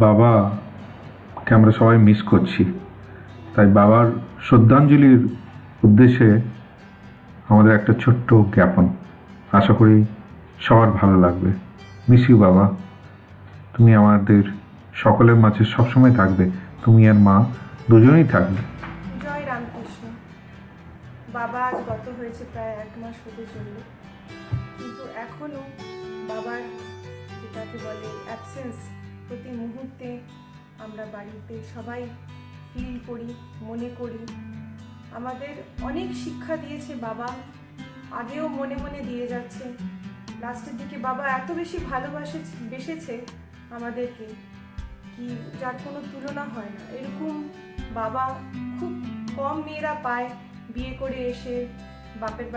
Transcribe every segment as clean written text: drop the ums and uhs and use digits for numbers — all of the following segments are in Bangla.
বাবাকে আমরা সবাই মিস করছি, তাই বাবার শ্রদ্ধাঞ্জলির উদ্দেশ্যে আমাদের একটা ছোট্ট জ্ঞাপন। আশা করি সবার ভালো লাগবে। মিস ইউ বাবা, তুমি আমাদের সকলের মাঝে সবসময় থাকবে, তুমি আর মা দুজনেই থাকবে। জয় রামকৃষ্ণ। বাবা আজ গত হয়েছে প্রায় 1 মাস হতে চলল, কিন্তু এখনও বাবার যেটাকে বলে অ্যাবসেন্স প্রতি মুহূর্তে আমরা বাড়িতে সবাই ফিল করি, মনে করি। আমাদের অনেক শিক্ষা দিয়েছে বাবা, আগেও মনে মনে দিয়ে যাচ্ছে। লাস্টের দিকে বাবা এত বেশি বেসেছে আমাদেরকে, কি যার কোনো তুলনা হয় না। এরকম বাবা খুব কম মেয়েরা পায়, বিয়ে করে এসে বাপের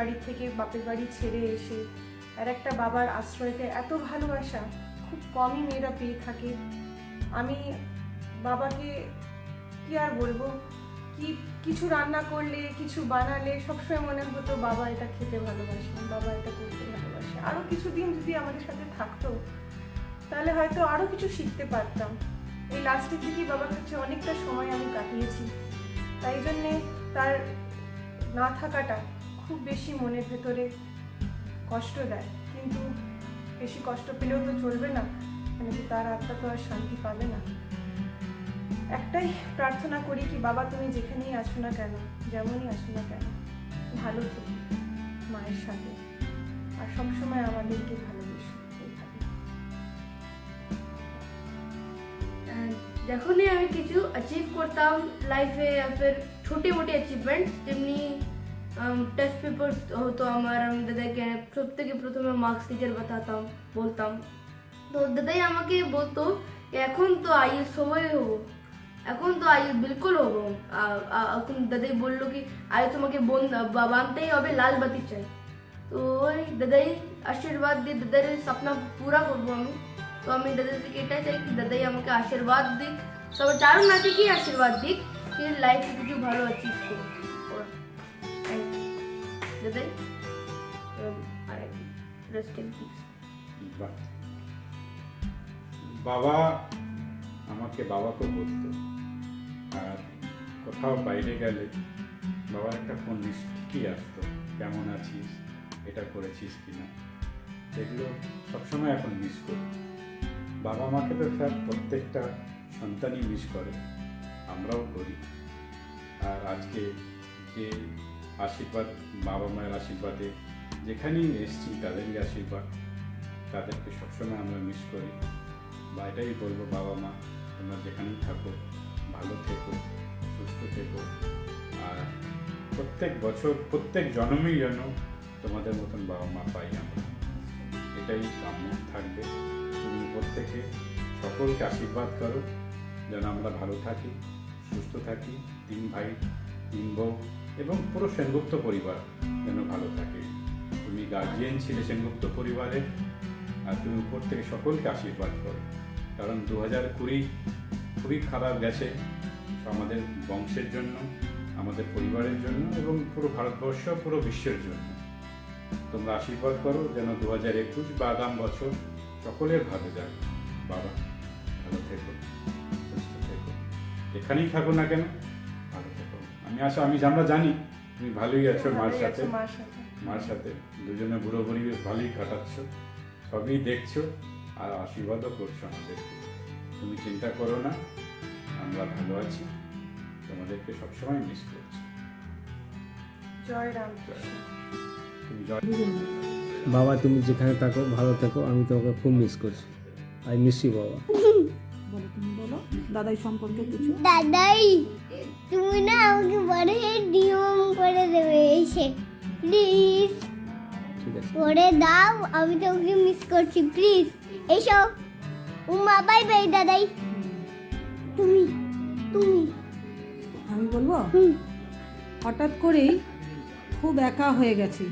বাড়ি ছেড়ে এসে আর একটা বাবার আশ্রয়তে এত ভালোবাসা খুব কমই মেয়েরা পেয়ে থাকে। আমি বাবাকে কি আর বলবো, কিছু রান্না করলে, কিছু বানালে সবসময় মনে হতো বাবা এটা খেতে ভালোবাসে, বাবা এটা করতে ভালোবাসে। আরও কিছুদিন যদি আমাদের সাথে থাকতো তাহলে হয়তো আরও কিছু শিখতে পারতাম। এই লাস্টের দিকে বাবার কাছে অনেকটা সময় আমি কাটিয়েছি, তাই জন্যে তার না থাকাটা খুব বেশি মনের ভেতরে কষ্ট দেয়। কিন্তু বেশি কষ্ট পেলেও তো চলবে না, মানে কি তার আত্মা তো আর শান্তি পাবে না। একটাই প্রার্থনা করি কি বাবা তুমি যেখানেই আসো না কেন, যেমনই আসো না কেন, ভালো থেকো মায়ের সাথে, আর সবসময় আমাদেরকে ভালোবেসো। যখনই আমি কিছু অ্যাচিভ করতাম লাইফে, ফির ছোটি মোটি অ্যাচিভমেন্ট, যেমনি টেস্ট পেপার হতো আমার, আমি দাদাকে সব থেকে প্রথমে মার্কস টিচার বলতাম। তো দাদাই আমাকে বলতো এখন তো আইএস সবাই হবো, এখন তো আইএস বিলকুল হবো। এখন দাদাই বললো কি আগে তোমাকে বানতেই হবে, লাল বাতি চাই। তো ওই দাদাই আশীর্বাদ দিয়ে দাদার স্বপ্ন পুরা করবো আমি। তো আমি দাদা থেকে এটাই চাই কি দাদাই আমাকে আশীর্বাদ দিক, সবার চারণ নাতিকেই আশীর্বাদ দিক কি লাইফে কিছু ভালো অ্যাচিভ করো দাদাই। Rest in peace. বাবা আমাকে বাবাকে বলতো, আর কোথাও বাইরে গেলে বাবার একটা ফোন লিস্ট ঠিকই আসতো, কেমন আছিস, এটা করেছিস কিনা, এগুলো সবসময় এখন মিস করি। বাবা মাকে তো স্যার প্রত্যেকটা সন্তানই মিস করে, আমরাও করি। আর আজকে যে আশীর্বাদ, বাবা মায়ের আশীর্বাদে যেখানেই এসছি তাদেরই আশীর্বাদ, তাদেরকে সবসময় আমরা মিস করি। বা এটাই বলবো বাবা মা তোমরা যেখানেই থাকো ভালো থেকো, সুস্থ থেকো, আর প্রত্যেক বছর প্রত্যেক জন্মেই যেন তোমাদের মতন বাবা মা পাই আমরা, এটাই কাম্য থাকবে। তুমি উপর থেকে সকলকে আশীর্বাদ করো যেন আমরা ভালো থাকি, সুস্থ থাকি, 3 ভাই 3 বউ এবং পুরো সেনগুপ্ত পরিবার যেন ভালো থাকে। তুমি গার্জিয়ান ছিলে সেনগুপ্ত পরিবারের, আর তুমি উপর থেকে সকলকে আশীর্বাদ করো। কারণ 2020 খুবই খারাপ গেছে আমাদের বংশের জন্য, আমাদের পরিবারের জন্য এবং পুরো ভারতবর্ষ, পুরো বিশ্বের জন্য। তোমরা আশীর্বাদ করো যেন 2021 বা আগাম বছর সকলের ভালো যায়। বাবা ভালো থেকো, সুস্থ থেকো, এখানেই থাকো না কেন ভালো থেকো। আমরা জানি তুমি ভালোই আছো মার সাথে দুজনে বুড়ো বুড়ি ভালোই কাটাচ্ছ, সবই দেখছো আর আশীর্বাদও করছো আমাদেরকে। তুমি চিন্তা করো না, আমরা ভালো আছি, তোমাদেরকে সবসময় মিস করছি। জয় রামকৃষ্ণ। তুমি জয়। বাবা তুমি যেখানে থাকো ভালো থেকো, আমি তোমাকে খুব মিস করছি। আই মিস ইউ বাবা। বলো, তুমি বলো দাদাই সম্পর্কে কিছু। দাদাই তুমি না আমাকে বড় নিয়ম করে দেবে এসে, প্লিজ ঠিক আছে করে দাও, আমি তোমাকে মিস করছি, প্লিজ এসো। বাই বাই দাদাই। তুমি তুমি আমি বলবো হুম। হঠাৎ করেই খুব একা হয়ে গেছি।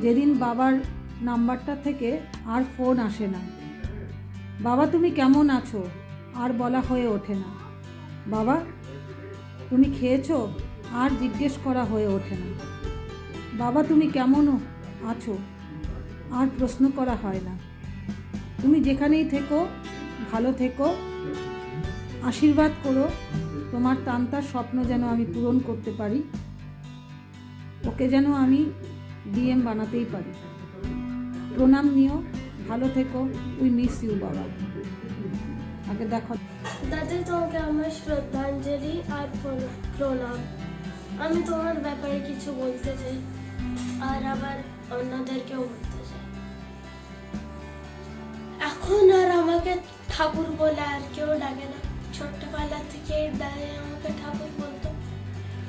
যেদিন বাবার নাম্বারটা থেকে আর ফোন আসে না, বাবা তুমি কেমন আছো আর বলা হয়ে ওঠে না, বাবা তুমি খেয়েছো আর জিজ্ঞেস করা হয়ে ওঠে না, বাবা তুমি কেমন আছো আর প্রশ্ন করা হয় না। তুমি যেখানেই থেকো ভালো থেকো, আশীর্বাদ করো তোমার তান্তার স্বপ্ন যেন আমি পূরণ করতে পারি, ওকে যেন আমি ডিএম বানাতেই পারি। প্রণাম নিও, ভালো থেকো। উই মিস ইউ বাবা। আগে দেখো। দাদি, তোমাকে আমার শ্রদ্ধাঞ্জলি আর প্রণাম। আমি তোমার ব্যাপারে কিছু বলতে চাই, আর আবার অন্যদেরকেও বলতে চাই। এখন আর আমাকে ঠাকুর বলে আর কেউ ডাকে না। ছোট্টবেলা থেকে দাদি আমাকে ঠাকুর বলতো,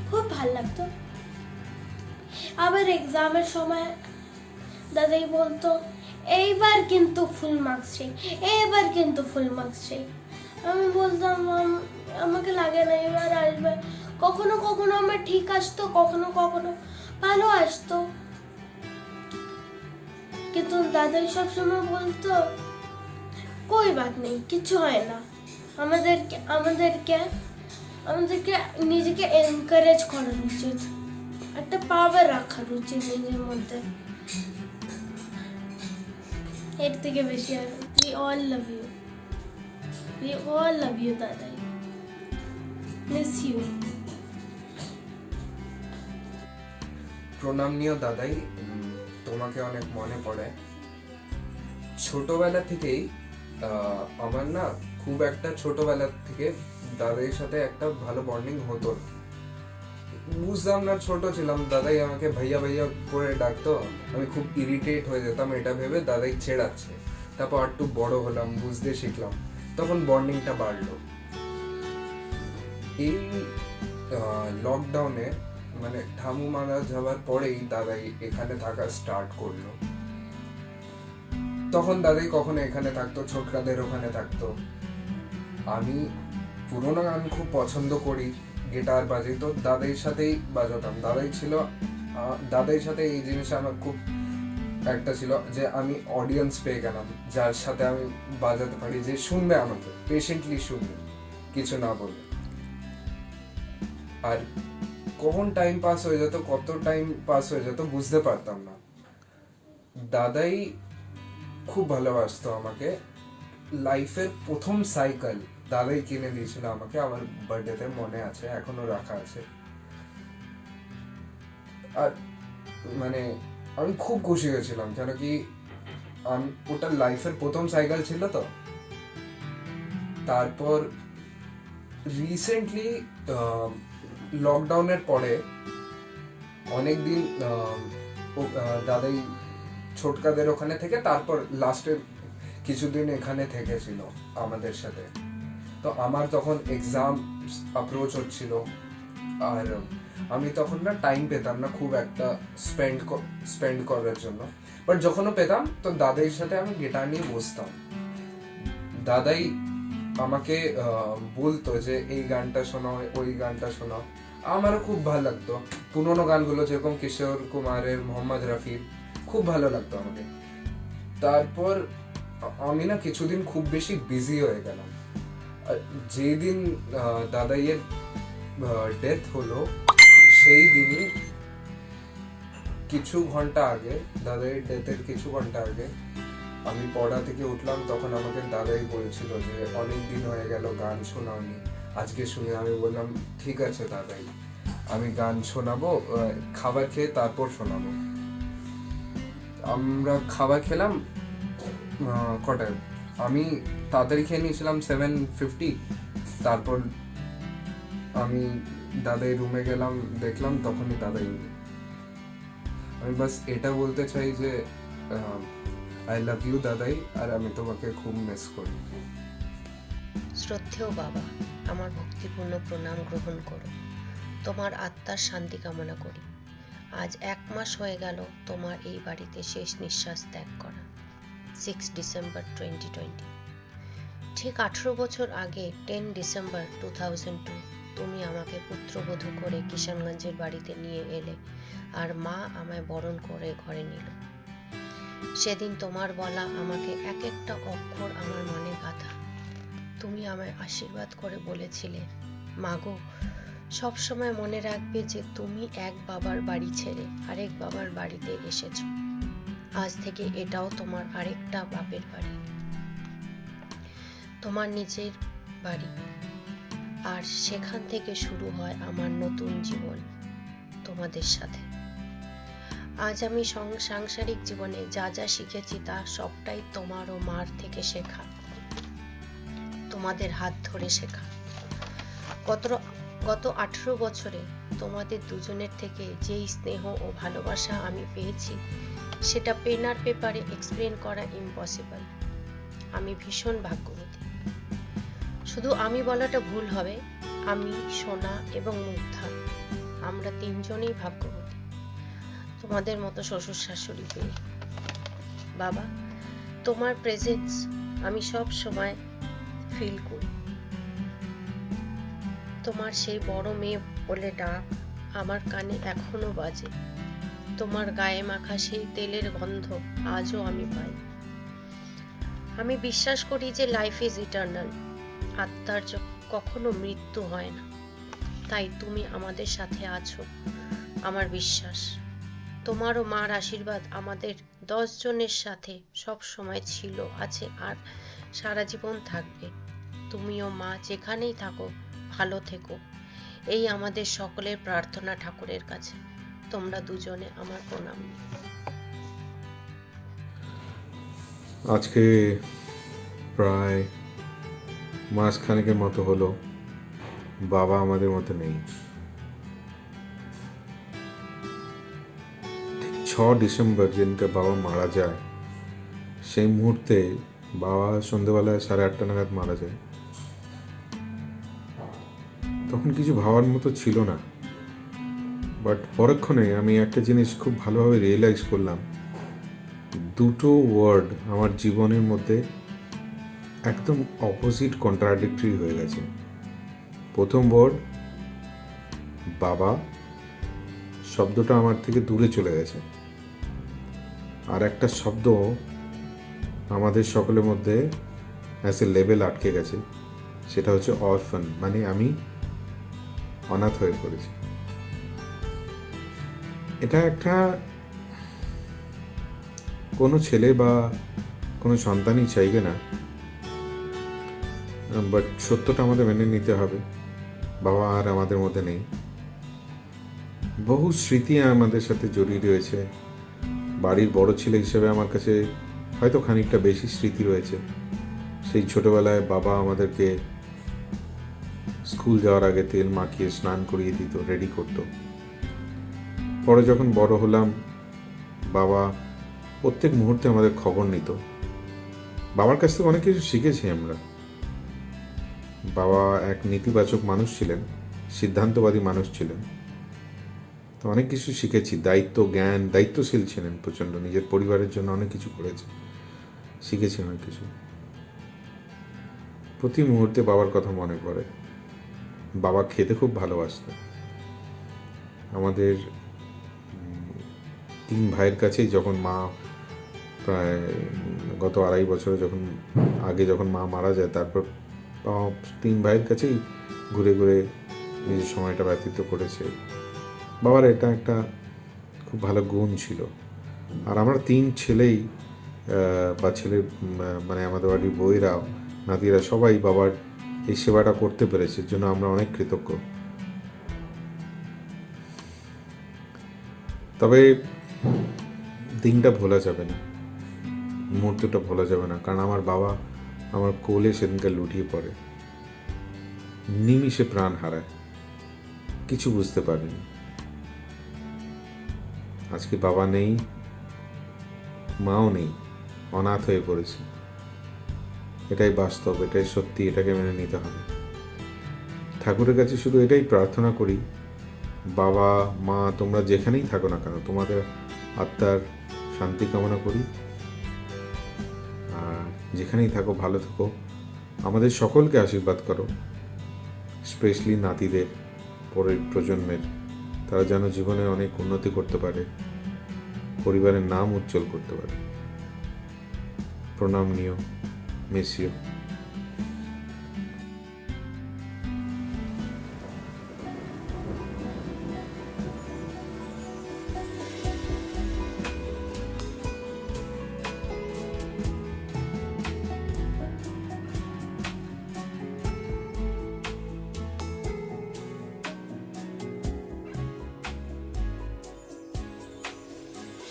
খুব ভাল লাগতো। আবার এক্সামের সময় দাদাই বলতো, এইবার কিন্তু ফুল মার্কস চাই, এইবার কিন্তু ফুল মার্কস চাই। আমি বলতাম আমাকে লাগে না, এবার আসবে। কখনো কখনো আমার ঠিক আসতো, কখনো কখনো ভালো আসতো, কিন্তু দাদাই সবসময় বলতো কই বাত নেই, কিছু হয় না। আমাদেরকে আমাদেরকে আমাদেরকে নিজেকে এনকারেজ করা উচিত, একটা পাওয়ার রাখা উচিত নিজের মধ্যে। এর থেকে বেশি আর we all love you, we all love you দাদাই, miss you। প্রণাম নিও দাদাই, তোমাকে অনেক মনে পড়ে। ছোটবেলা থেকেই আমার না খুব একটা ছোটবেলা থেকে দাদাইয়ের সাথে একটা ভালো বন্ডিং হতো। বুঝতাম না, ছোট ছিলাম, দাদাই আমাকে ভাইয়া ভাইয়া করে ডাকতো, আমি খুব ইরিটেট হয়ে যেতাম এটা ভেবে দাদাই ছেড়াচ্ছে। তারপর একটু বড় হলাম, বুঝতে শিখলাম, তখন বন্ডিংটা বাড়লো। এই লকডাউনে মানে ঠামু মারা যাওয়ার পরেই দাদাই এখানে থাকা স্টার্ট করলো। তখন দাদাই কখনো এখানে থাকতো, ছোটকাদের ওখানে থাকতো। আমি পুরোনো গান খুব পছন্দ করি, গিটার বাজাই তো দাদাইয়ের সাথেই বাজাতাম। দাদাইয়ের সাথে এই জিনিস আমার খুব একটা ছিল যে আমি অডিয়েন্স পেয়ে গেলাম, যার সাথে আমি বাজাতে পারি, যে শুনবে আমাকে, পেশেন্টলি শুনবে, কিছু না বলবে। আর কখন টাইম পাস হয়ে যেত, কত টাইম পাস হয়ে যেত বুঝতে পারতাম না। দাদাই খুব ভালোবাসতো আমাকে। লাইফের প্রথম সাইকেল দাদাই কিনে দিয়েছিল আমাকে, আমার বার্থডেতে মনে আছে, এখনো রাখা আছে। আর মানে আমি খুব খুশি হয়েছিলাম, কেন কি ওটা লাইফের প্রথম সাইকেল ছিল তো। তারপর রিসেন্টলি লকডাউনের পরে অনেকদিন দাদাই ছোটকাদের ওখানে থেকে তারপর লাস্টের কিছুদিন এখানে থেকেছিল আমাদের সাথে। তো আমার তখন এক্সাম অ্যাপ্রোচ হচ্ছিল, আর আমি তখন না টাইম পেতাম না খুব একটা স্পেন্ড করার জন্য। বাট যখনও পেতাম তো দাদাইয়ের সাথে আমি গিটার নিয়ে বসতাম। দাদাই আমাকে বলতো যে এই গানটা শোনাও, ওই গানটা শোনাও। আমারও খুব ভালো লাগতো পুরোনো গানগুলো, যেরকম কিশোর কুমারের, মোহাম্মদ রফির, খুব ভালো লাগতো আমাকে। তারপর আমি না কিছুদিন খুব বেশি বিজি হয়ে গেলাম। যেদিন দাদাইয়ের ডেথ হলো সেই দিনই কিছু ঘন্টা আগে, দাদাইয়ের ডেথের কিছু ঘন্টা আগে আমি পড়া থেকে উঠলাম। তখন আমাকে দাদাই বলছিল যে অনেক দিন হয়ে গেল গান শোনাওনি, আজকে শুনে। আমি বললাম ঠিক আছে দাদাই, আমি গান শোনাবো, খাবার খেয়ে তারপর শোনাবো। আমরা খাবার খেলাম কটায়, আমি তাড়াতাড়ি খেয়ে নিয়েছিলাম 7:50। তারপর আমি দাদাই রুমে গেলাম, দেখলাম তখনই দাদাই। আমি বাস এটা বলতে চাই যে আই লাভ ইউ দাদাই, আর আমি তোমাকে খুব মিস করি। শ্রদ্ধেয় বাবা, আমার ভক্তিপূর্ণ প্রণাম গ্রহণ করো। তোমার আত্মার শান্তি কামনা করি। আজ 1 মাস হয়ে গেল তোমার এই বাড়িতে শেষ নিঃশ্বাস ত্যাগ করা, 6 ডিসেম্বর 2020। ঠিক 18 বছর আগে 10 ডিসেম্বর 2002 তুমি আমাকে পুত্রবধূ করে কিষানগঞ্জের বাড়িতে নিয়ে এলে, আর মা আমায় বরণ করে ঘরে নিল। সেদিন তোমার বলা আমাকে এক একটা অক্ষর আমার মনে গাঁথা। তুমি আমায় আশীর্বাদ করে বলেছিলে, মাগো সবসময় মনে রাখবে যে তুমি এক বাবার বাড়ি ছেড়ে আরেক বাবার বাড়িতে এসেছো। আজ থেকে এটাও তোমার আরেকটা বাপের বাড়ি। তোমার নিজের বাড়ি, আর সেখান থেকে শুরু হয় আমার নতুন জীবন তোমাদের সাথে। আজ আমি সাংসারিক জীবনে যা যা শিখেছি তা সবটাই তোমার ও মার থেকে শেখা, তোমাদের হাত ধরে শেখা। গত 18 বছরে তোমাদের দুজনের থেকে যেই স্নেহ ও ভালোবাসা আমি পেয়েছি সেটা পেন আর পেপারে এক্সপ্লেন করা ইম্পসিবল। আমি ভীষণ ভাগ্যবতী। শুধু আমি বলাটা ভুল হবে, আমি, সোনা এবং মুগ্ধা আমরা তিনজনেই ভাগ্যবতী তোমাদের মতো শ্বশুর শাশুড়ি পেয়ে। বাবা, তোমার প্রেজেন্স আমি সব সময় ফিল করি। তোমার সেই বড় মেয়ে বলে ডাক আমার কানে এখনো বাজে। তোমার গায়ে মাখা সেই তেলের গন্ধ আজও আমি পাই। আমি বিশ্বাস করি যে লাইফ ইজ ইটারনাল, আত্মার কখনো মৃত্যু হয় না। তাই তুমি আমাদের সাথে আছো আমার বিশ্বাস। তোমার ও মার আশীর্বাদ আমাদের 10 জনের সাথে সব সময় ছিল, আছে আর সারা জীবন থাকবে। তুমিও মা যেখানেই থাকো ভালো থেকো, এই আমাদের সকলের প্রার্থনা ঠাকুরের কাছে। তোমরা দুজনে আমার প্রণাম। আজকে প্রায় মাসখানেকের মতো হলো বাবা আমাদের মধ্যে নেই। ঠিক 6 ডিসেম্বর যেদিনকে বাবা মারা যায়, সেই মুহূর্তে বাবা সন্ধ্যেবেলায় 8:30 নাগাদ মারা যায়। তখন কিছু ভাবার মতো ছিল না, বাট পরক্ষণে আমি একটা জিনিস খুব ভালোভাবে রিয়েলাইজ করলাম। দুটো ওয়ার্ড আমার জীবনের মধ্যে একদম অপোজিট, কন্ট্রাডিক্টরি হয়ে গেছে। প্রথম ওয়ার্ড বাবা, শব্দটা আমার থেকে দূরে চলে গেছে। আর একটা শব্দ আমাদের সকলের মধ্যে অ্যাজ এ লেভেল আটকে গেছে, সেটা হচ্ছে অরফান, মানে আমি অনাথ হয়ে পড়েছি। এটা একটা কোনো ছেলে বা কোনো সন্তানই চাইবে না, বাট সত্যটা আমাদের মেনে নিতে হবে। বাবা আর আমাদের মধ্যে নেই। বহু স্মৃতি আমাদের সাথে জড়িয়ে রয়েছে। বাড়ির বড় ছেলে হিসেবে আমার কাছে হয়তো খানিকটা বেশি স্মৃতি রয়েছে। সেই ছোটবেলায় বাবা আমাদেরকে স্কুল যাওয়ার আগে তেল মাখিয়ে স্নান করিয়ে দিত, রেডি করতো। পরে যখন বড় হলাম, বাবা প্রত্যেক মুহূর্তে আমাদের খবর নিত। বাবার কাছ থেকে অনেক কিছু শিখেছি আমরা। বাবা এক নীতিবাচক মানুষ ছিলেন, সিদ্ধান্তবাদী মানুষ ছিলেন। তো অনেক কিছু শিখেছি, দায়িত্বশীল ছিলেন প্রচণ্ড, নিজের পরিবারের জন্য অনেক কিছু করেছে, শিখেছি অনেক কিছু। প্রতি মুহূর্তে বাবার কথা মনে পড়ে। বাবা খেতে খুব ভালোবাসতেন। আমাদের 3 ভাইয়ের কাছেই যখন মা প্রায় গত 2.5 বছরে যখন মা মারা যায়, তারপর 3 ভাইয়ের কাছেই ঘুরে ঘুরে নিজের সময়টা ব্যতীত করেছে। বাবার এটা একটা খুব ভালো গুণ ছিল। আর আমরা 3 ছেলেই বা মানে আমাদের বাড়ির বউয়েরা, নাতিরা সবাই বাবার এই সেবাটা করতে পেরেছে, এর জন্য আমরা অনেক কৃতজ্ঞ। তবে দিনটা ভোলা যাবে না, মুহূর্তটা ভোলা যাবে না, কারণ আমার বাবা আমার কোলে সেদিনকে লুটিয়ে পড়ে, নিমিষে প্রাণ হারায়, কিছু বুঝতে পারেনি। আজকে বাবা নেই, মাও নেই, অনাথ হয়ে পড়েছে। এটাই বাস্তব, এটাই সত্যি, এটাকে মেনে নিতে হবে। ঠাকুরের কাছে শুধু এটাই প্রার্থনা করি, বাবা মা তোমরা যেখানেই থাকো না কেন, তোমাদের আত্মার শান্তি কামনা করি। আর যেখানেই থাকো ভালো থাকো। আমাদের সকলকে আশীর্বাদ করো, স্পেশালি নাতিদের, পরের প্রজন্মের, তারা যেন জীবনে অনেক উন্নতি করতে পারে, পরিবারের নাম উজ্জ্বল করতে পারে। প্রণাম নিও, মিস ইউ।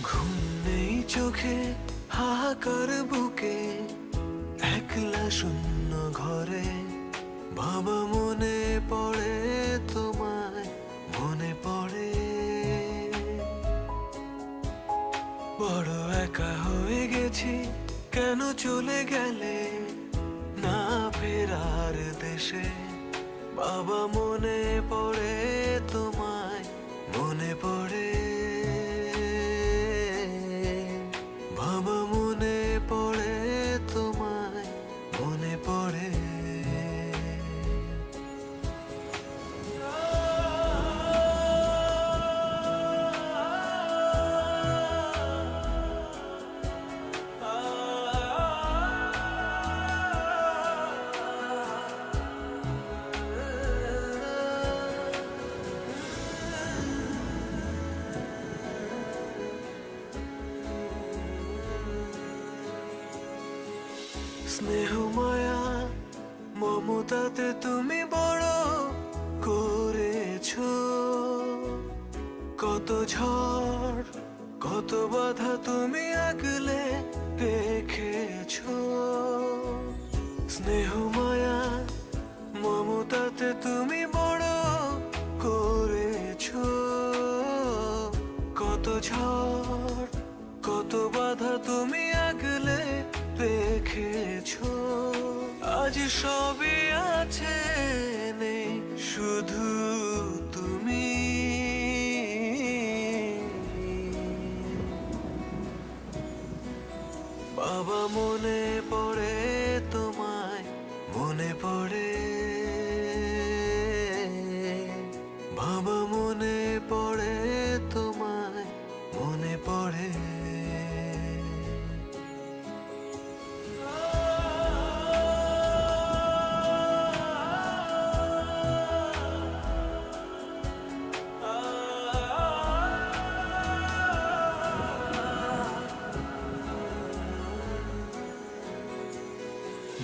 ঘুম নেই চোখে হাহাকার বুকে একলা শূন্য ঘরে বাবা মনে পড়ে তোমায় মনে পড়ে বড় একা হয়ে গেছি কেন চলে গেলে না ফেরার দেশে বাবা মনে পড়ে তোমায় মনে পড়ে বাবা মনে পড়ে তোমায় মনে পড়ে স্নেহ মায়া মমতাতে তুমি বড় করেছো কত ঝড় কত বাধা তুমি আগলে রেখেছো স্নেহ মায়া মমতাতে তুমি বড় করেছো কত ঝড় কত বাধা তুমি আগলে রেখেছো আজ সবই আছে নেই শুধু তুমি বাবা মনে পড়ে তোমায় মনে পড়ে বাবা মনে পড়ে তোমায় মনে পড়ে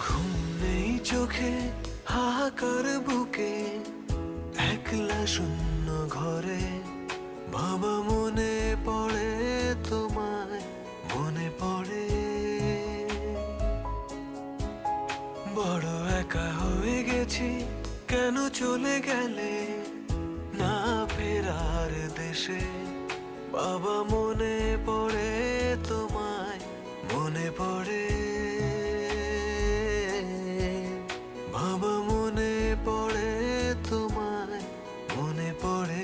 ঘুম নেই চোখে হাহাকার বুকে একলা শূন্য ঘরে বাবা মনে পড়ে তোমায় মনে পড়ে বড় একা হয়ে গেছি কেন চলে গেলে না ফেরার দেশে বাবা মনে পড়ে তোমায় মনে পড়ে বাবা মনে পড়ে তোমায় মনে পড়ে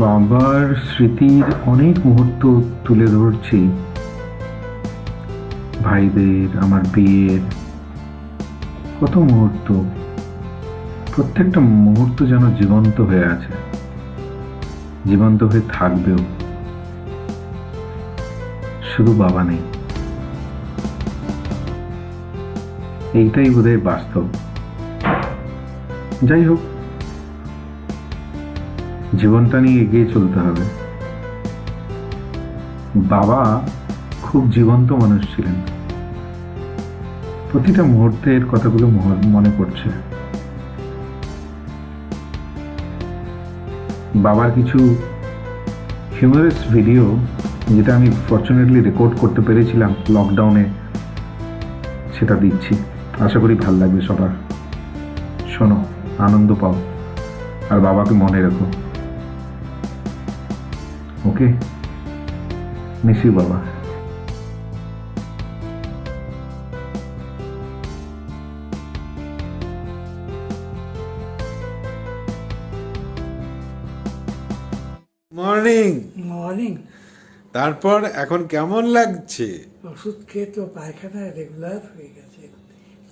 বাবার স্মৃতির অনেক মুহূর্ত তুলে ধরছি, ভাইদের, আমার বিয়ের কত মুহূর্ত, প্রত্যেকটা মুহূর্ত যেন জীবন্ত হয়ে আছে, জীবন্ত হয়ে থাকবেও। শুধু বাবা নেই, এইটাই বোধহয় বাস্তব। যাই হোক, জীবনটা নিয়ে এগিয়ে চলতে হবে। বাবা খুব জীবন্ত মানুষ ছিলেন, প্রতিটা মুহূর্তের কথাগুলো মনে পড়ছে। বাবার কিছু হিউমারাস ভিডিও, যেটা আমি ফরচুনেটলি রেকর্ড করতে পেরেছিলাম লকডাউনে, সেটা দিচ্ছি। আশা করি ভালো লাগবে সবার। শোনো, আনন্দ পাও, আর বাবাকে মনে রেখো। ওকে, মিস ইউ বাবা। মর্নিং। মর্নিং। তারপর এখন কেমন লাগছে? ওষুধ খেয়ে তো পায়খানা রেগুলার হয়ে গেছে,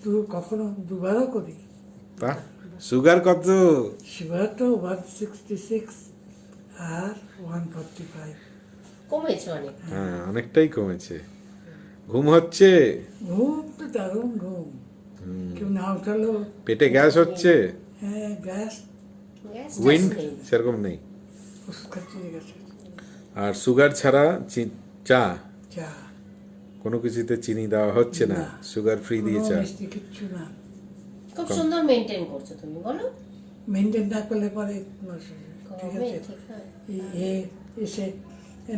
তো কখনো দুবারও করি। বাহ, সুগার কত? সুগার তো 166 আর 145। কমেছে অনেক। হ্যাঁ, অনেকটাই কমেছে। ঘুম হচ্ছে? ঘুম তো দারুণ ঘুম, কেউ না উঠালো। পেটে গ্যাস হচ্ছে? হ্যাঁ, গ্যাস উইন্ড সেরকম নেই। ওষুধ খাচ্ছি গেছে আর সুগার ছাড়া চা, চা কোনো কিছুতে চিনি দেওয়া হচ্ছে না, সুগার ফ্রি দিয়ে চা। মিষ্টি কিচ্ছু না। খুব সুন্দর মেনটেন করছো তুমি, বলো। মেনটেন না করলে পরে ঠিক কবে আছে ঠিক হয়? এ এসে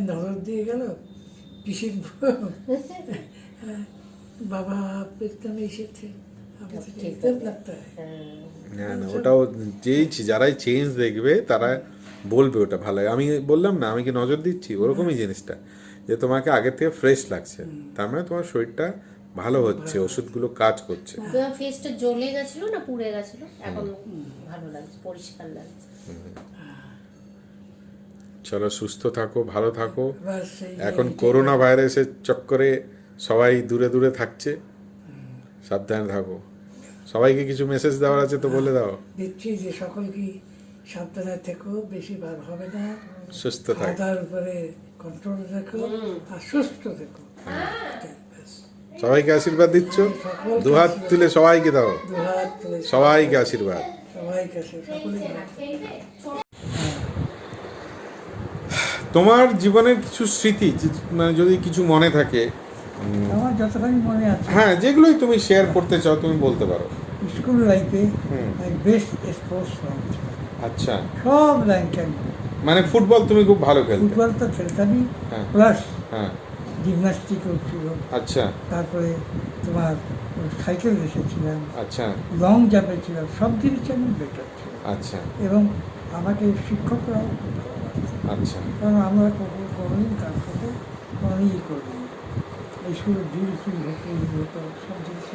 নজর দিয়ে গেল পিসির বাবা পেতকামে এসেছে, আমি তো দেখতে লাগতে হয়। না না, ওটাও যারাই চেঞ্জ দেখবে তারা বলবে ওটা ভালো। আমি বললাম না আমি কি নজর দিচ্ছি, ওরকমই জিনিসটা, যে তোমাকে আগের থেকে ফ্রেশ লাগছে, তার মানে তোমার শরীরটা ভালো হচ্ছে, ওষুধগুলো কাজ করছে। তোমার ফেসটা জ্বলে গেছিল না পুড়ে গেছিল, এখন ভালো লাগছে, পরিষ্কার লাগছে। চলো, সুস্থ থাকো, ভালো থাকো। বাস এখন করোনা ভাইরাসের চক্করে সবাই দূরে দূরে থাকছে, সাবধানে থাকো। সবাইকে কিছু মেসেজ দেওয়ার আছে তো বলে দাও। দিচ্ছি যে সকলকে সাবধানে থেকো, বেশি বার হবে না, সুস্থ থাকো। খাওয়ার উপরে কন্ট্রোল রেখো আর সুস্থ থেকো। ব্যাস। সবাইকে আশীর্বাদ দিচ্ছ, দুহাত তুলে সবাইকে দাও, দুহাত তুলে সবাইকে আশীর্বাদ। সবাইকে সকলেই তোমার জীবনের কিছু স্মৃতি, মানে যদি কিছু মনে থাকে, আমার যতখানি মনে আছে, হ্যাঁ, যেগুলোই তুমি শেয়ার করতে চাও তুমি বলতে পারো। স্কুল লাইফে বেস্ট স্পোর্টস ছিল। আচ্ছা, সব র্যাঙ্কে মানে ফুটবল তুমি খুব ভালো খেলতে? ফুটবল তো খেলতামই, হ্যাঁ। প্লাস হ্যাঁ, জিমনাস্টিকও ছিল। আচ্ছা তারপরে তোমার সাইকেল রেসেছিলাম, আচ্ছা লং জাম্পে ছিলাম, সব জিনিসে আমি বেটার ছিল। আচ্ছা এবং আমাকে শিক্ষকরাও খুব ভালোবাসতেন, আচ্ছা কারণ আমরা কোনোদিন কাজ করতে কোনোদিনই করিনি। স্কুলে ডিল ফিল হতো, হতো সব জিনিস।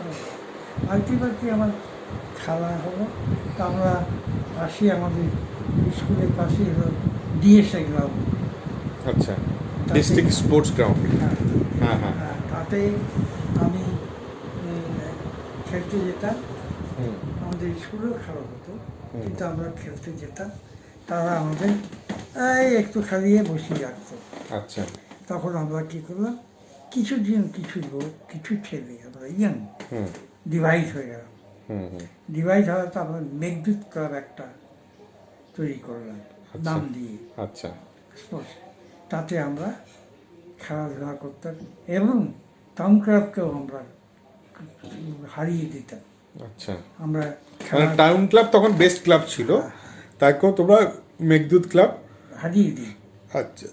আলটিমেটলি আমার খেলা হলো, তো আমরা পাশে, আমাদের স্কুলের পাশে হলো ডিএসএ গ্রাউন্ড। আচ্ছা, ডিস্ট্রিক্ট স্পোর্টস গ্রাউন্ড। হ্যাঁ হ্যাঁ, তাতে আমি খেলতে যেতাম। আমাদের স্কুলেও খেলা হতো, কিন্তু আমরা খেলতে যেতাম। তারা আমাদের একটু খেলিয়ে বসিয়ে রাখতো। আচ্ছা, তখন আমরা কী করলাম, কিছু লোক, কিছু ছেলে, আমরা ইয়াং ডিভাইড হয়ে গেলাম। ডিভাইড হওয়ার তো আমরা মেঘদূত ক্লাব একটা তৈরি করলাম নাম দিয়ে। আচ্ছা, স্পোর্টস, তাতে আমরা খেলাধুলা করতাম এবং টাউন ক্লাবকেও আমরা হারিয়ে দিতাম। আচ্ছা, আমরা মানে টাউন ক্লাব তখন বেস্ট ক্লাব ছিল, তাকেও তোমরা মেঘদূত ক্লাব হারিয়ে দিই। আচ্ছা,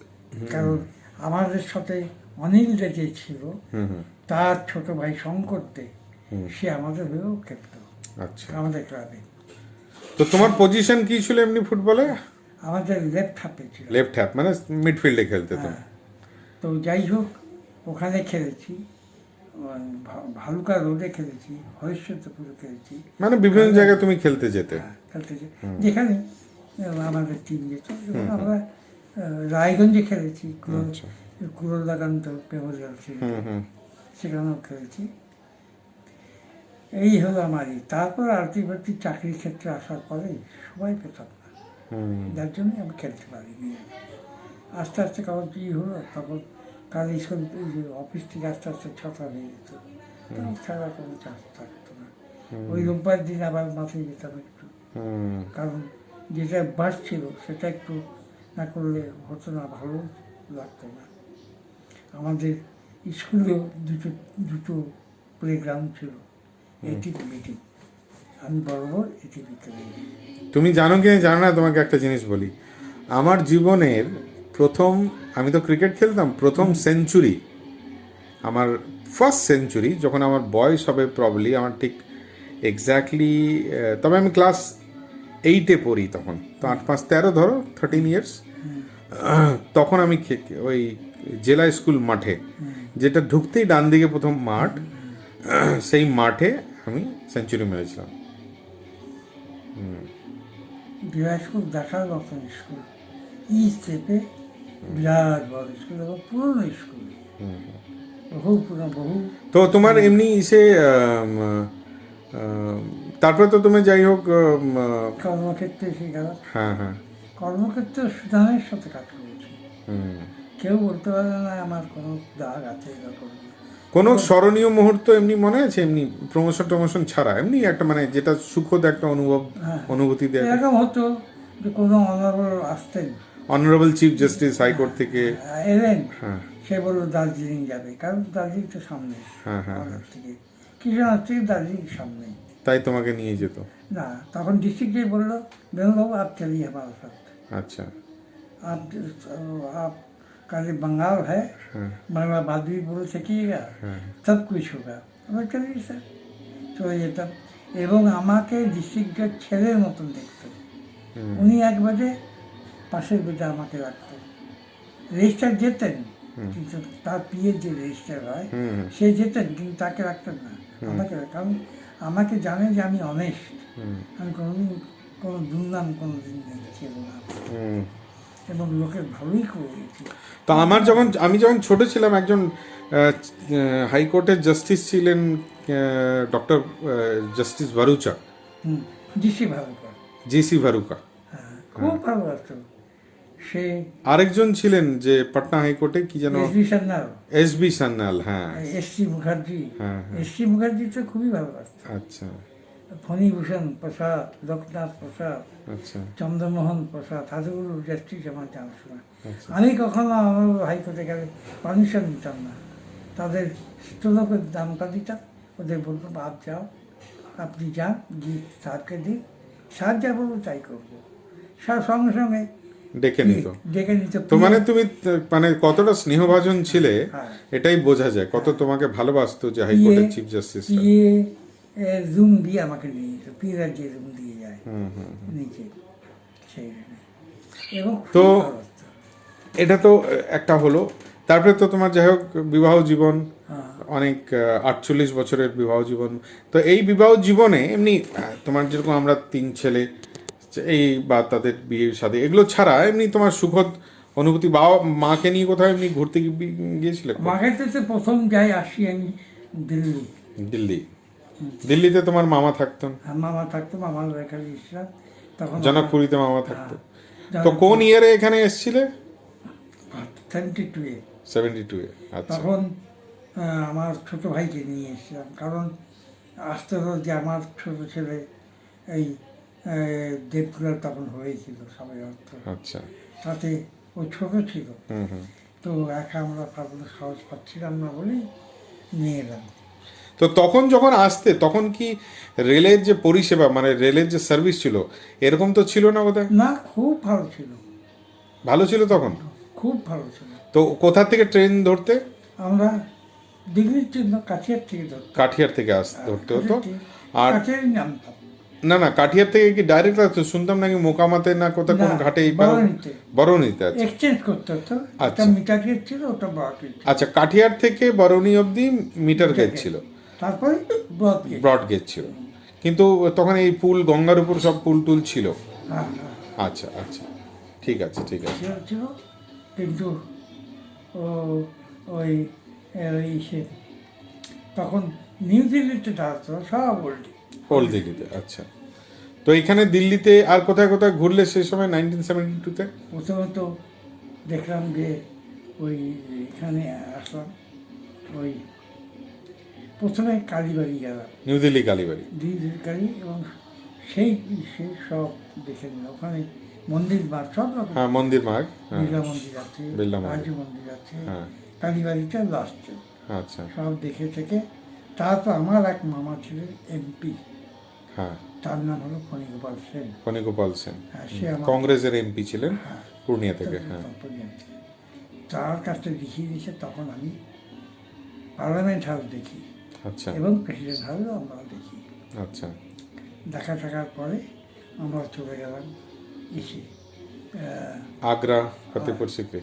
কারণ আমাদের সাথে অনিল যে ছিল, তার ছোট ভাই শঙ্করতে, সে আমাদের হয়েও খেলত। আচ্ছা, আমাদের ক্লাবে। তো তোমার পজিশন কি ছিল এমনি ফুটবলে? আমাদের লেফট হাফে ছিল। লেফট হ্যাপ, মানে মিডফিল্ডে খেলতে তুমি? তো যাই হোক, ওখানে খেলেছি, ভালুকা রোডে খেলেছি, হরিশ্চন্দ্রপুরে খেলেছি, মানে বিভিন্ন জায়গায় তুমি খেলতে যেতে? খেলতে যেখানে আমাদের টিম যেত। এবং আমরা রায়গঞ্জে খেলেছি, কুরলদাকান্ত মেমোরিয়াল ছিল, সেখানেও খেলেছি। এই হলো আমারই। তারপর আলটিমেটলি চাকরির ক্ষেত্রে আসার পরে সবাই পেতাম না, যার জন্য আমি খেলতে পারিনি। আস্তে আস্তে কারণ কী হলো, তখন কাল স্কুল অফিস থেকে আস্তে আস্তে 6টা হয়ে যেত, তখন খেলার কোনো চান্স থাকতো না। ওই রোববার দিন আবার মাঠে যেতাম একটু, কারণ যেটা বাস ছিল সেটা একটু না করলে হতো না, ভালো লাগতো না। আমাদের স্কুলেও দুটো প্লেগ্রাউন্ড ছিল, এটিপি মিটিং, আমি বরাবর এটিপি খেলি। তুমি জানো কি জানো না, তোমাকে একটা জিনিস বলি। আমার জীবনের প্রথম, আমি তো ক্রিকেট খেলতাম, প্রথম সেঞ্চুরি, আমার ফার্স্ট সেঞ্চুরি যখন আমার বয়স হবে প্রবলি, আমার ঠিক এক্স্যাক্টলি, তবে আমি ক্লাস 8-এ পড়ি তখন, তো 8-5-13 ধরো 13 ইয়ার্স। তখন আমি ওই জেলা স্কুল মাঠে, যেটা ঢুকতেই ডান দিকে প্রথম মাঠ, সেই মাঠে আমি সেঞ্চুরি মেরেছিলাম। বিরাট স্কুল দেখার মতন স্কুল, ই স্টেপে বিরাট বড় স্কুল এবং পুরনো স্কুল, বহু পুরনো, বহু। তো তোমার এমনি সে তারপরে তো তুমি যাই হোক কর্মক্ষেত্রে এসে গেল। হ্যাঁ হ্যাঁ, কর্মক্ষেত্রে সুদানের সাথে কাজ করেছি। কেউ বলতে পারে না আমার কোনো দাগ আছে এরকম। কোনো স্মরণীয় মুহূর্ত এমনি মনে আছে, এমনি প্রমোশন ছাড়া, এমনি একটা মানে যেটা সুখদ একটা অনুভূতি দেয়? এরকম হতো যে কোনো অনারেবল আসতেন, অনারেবল চিফ জাস্টিস হাইকোর্ট থেকে। এলেন, হ্যাঁ সে বললো দার্জিলিং যাবে, কারণ দার্জিলিং তো সামনে হ্যাঁ হ্যাঁ আমাদের হ্যাঁ। থেকে, কৃষ্ণনগর থেকে দার্জিলিং সামনে। তাই তোমাকে নিয়ে যেত। না, তখন ডিস্ট্রিক্টে বললো বেনুবাবু आप चलिए हमारे साथ, আচ্ছা। आप का जो बंगाल है, হ্যাঁ बांग्ला बात भी बोल सकिएगा, হ্যাঁ सब कुछ होगा। আমরা চলিয়ে স্যার চলে যেতাম, এবং আমাকে ডিস্ট্রিক্টের ছেলের মতন দেখতো। উনি এক বেডে, পাশের বেডে আমাকে রাখতো। রেজিস্টার যেতেন, কিন্তু তার পিএর যে রেজিস্টার হয় সে যেতেন, কিন্তু তাকে রাখতেন না, আমাকে। কারণ আমাকে জানে যে আমি অনেস্ট, আমি কোনোদিন কোনো দুর্নাম কোনোদিন ছিল না, এবং লোকের ভালোই করে গেছি। তো আমি যখন ছোট ছিলাম, একজন হাইকোর্টের জাস্টিস ছিলেন ডক্টর জাস্টিস ভারুচা, জিসি ভালো করে, জিসি ভারুকা। খুব ভালো লাগতো সে। আরেকজন ছিলেন যে পাটনা হাইকোর্টে কি যেন, এসবি সান্যাল, এসবি সান্যাল। হ্যাঁ এসসি মুখার্জি, হ্যাঁ হ্যাঁ। এসসি মুখার্জি তো খুবই ভালো লাগতো। আচ্ছা ফণীভূষণ প্রসাদ, লোকনাথ প্রসাদ, আচ্ছা চন্দ্রমোহন প্রসাদ, হাজারগুলো জাস্টিস আমার জানাশোনা। আচ্ছা। আমি কখনো আমার হাইকোর্টে গেলে পারমিশন নিতাম না, তাদের স্থলকের দামটা দিতাম, ওদের বলতাম আপ যাও, আপনি যান, গিয়ে স্যারকে দিন, স্যার যা বলবো তাই করবো। স্যার সঙ্গে সঙ্গে ডেকে নিত। ডেকে নিত। তো মানে তুমি মানে কতটা স্নেহভাজন ছিলে, হ্যাঁ। এটাই বোঝা যায়, কত তোমাকে ভালোবাসতো যে হাইকোর্টের চিফ জাস্টিস। পিএ রুম দিয়ে আমাকে নিয়ে যেত, পিএর যে রুম দিয়ে যায় নিচে, সেই রুমে। এবং তো খুব ভালো লাগতো। এটা তো একটা হলো। তারপরে তো তোমার যাই হোক বিবাহ জীবন, হ্যাঁ। অনেক 48 বছরের বিবাহ জীবন। তো এই বিবাহ জীবনে এমনি তোমার যেরকম আমরা 3 ছেলে, এই বা তাদের বিয়ে শাদী এগুলো ছাড়া এমনি তোমার সুখদ অনুভূতি, বাবা মাকে নিয়ে কোথাও এমনি ঘুরতে গিয়েছিলে? মাকে তো প্রথম যাই আসি আমি দিল্লি। দিল্লি, দিল্লিতে তোমার মামা থাকতেন? মামা থাকতো, মামার এখানে এসেছিলাম তখন। জনকপুরীতে মামা থাকতো। হ্যাঁ, তো কোন ইয়ারে এখানে এসেছিলে? 72-এ। 72-এ। আচ্ছা। তখন আমার ছোট ভাইকে নিয়ে এসেছিলাম, কারণ আসতে হলো যে আমার ছোট ছেলে এই দেবপুরা তখন হয়েছিল সবাই অর্থ। আচ্ছা। তাতে ও ছোট ছিল, তো একা আমরা পাবলো সাহস পাচ্ছিলাম না বলেই নিয়ে এলাম। তো তখন যখন আসতে, তখন কি রেলের যে পরিষেবা, মানে রেলের যে সার্ভিস ছিল, এরকম তো ছিল না বোধহয়? না, খুব ভালো ছিল। ভালো ছিল তখন? খুব ভালো ছিল। তো কোথা থেকে ট্রেন ধরতে? আমরা দিল্লির জন্য কাঠিয়ার থেকে ধরতাম। কাঠিয়ার থেকে ধরতে হতো। আর কাঠিয়ারই নামতাম। না, কাঠিয়ার থেকে কি ডাইরেক্ট আসতো? শুনতাম নাকি মোকামাতে না কোথা কোন ঘাটে, বরৌনিতে। আচ্ছা এক্সচেঞ্জ করতে হতো। একটা মিটার গেট ছিল, ওটা ব্রড গেট। আচ্ছা, কাঠিয়ার থেকে বরৌনি অবধি মিটার গেট ছিল, তারপরে ব্রড গেট ছিল। কিন্তু তখন এই পুল, গঙ্গার উপর সব পুল টুল ছিল। হ্যাঁ। আচ্ছা আচ্ছা, ঠিক আছে ঠিক আছে। ছিল, কিন্তু ওই সে তখন নিউ দিল্লিতে দাঁড়াতো সব ওল্ড দিল্লিতে। আচ্ছা। তো এখানে দিল্লিতে আর কোথায় কোথায় ঘুরলে সেই সময় 1972-তে? প্রথমত দেখলাম যে ওই এখানে আসলাম, ওই প্রথমে কালীবাড়ি গেলাম, নিউ দিল্লি কালীবাড়ি। কালী, এবং সেই সব দেখে নিলাম। ওখানে মন্দির মার্গ সব রকম। হ্যাঁ, মন্দির মার্গ, বিড়লা মন্দির আছে, বিড়লা মন্দির, রাজু মন্দির আছে, হ্যাঁ, কালীবাড়িটা লাস্ট। আচ্ছা। সব দেখে থেকে তারপর আমার এক মামা ছিলেন এমপি, হ্যাঁ, তার নাম হলো ফণীগোপাল সেন। ফণীগোপাল সেন, হ্যাঁ, সে কংগ্রেসের এমপি ছিলেন পূর্ণিয়া থেকে। হ্যাঁ, তার কাছে দেখিয়ে দিয়েছে। তখন আমি পার্লামেন্ট হাউস দেখি, আচ্ছা, এবং প্রেসিডেন্ট হাউসও আমরা দেখি। আচ্ছা। দেখা থাকার পরে আমরা চলে গেলাম এসে আগ্রা, ফতেহপুর সিক্রি।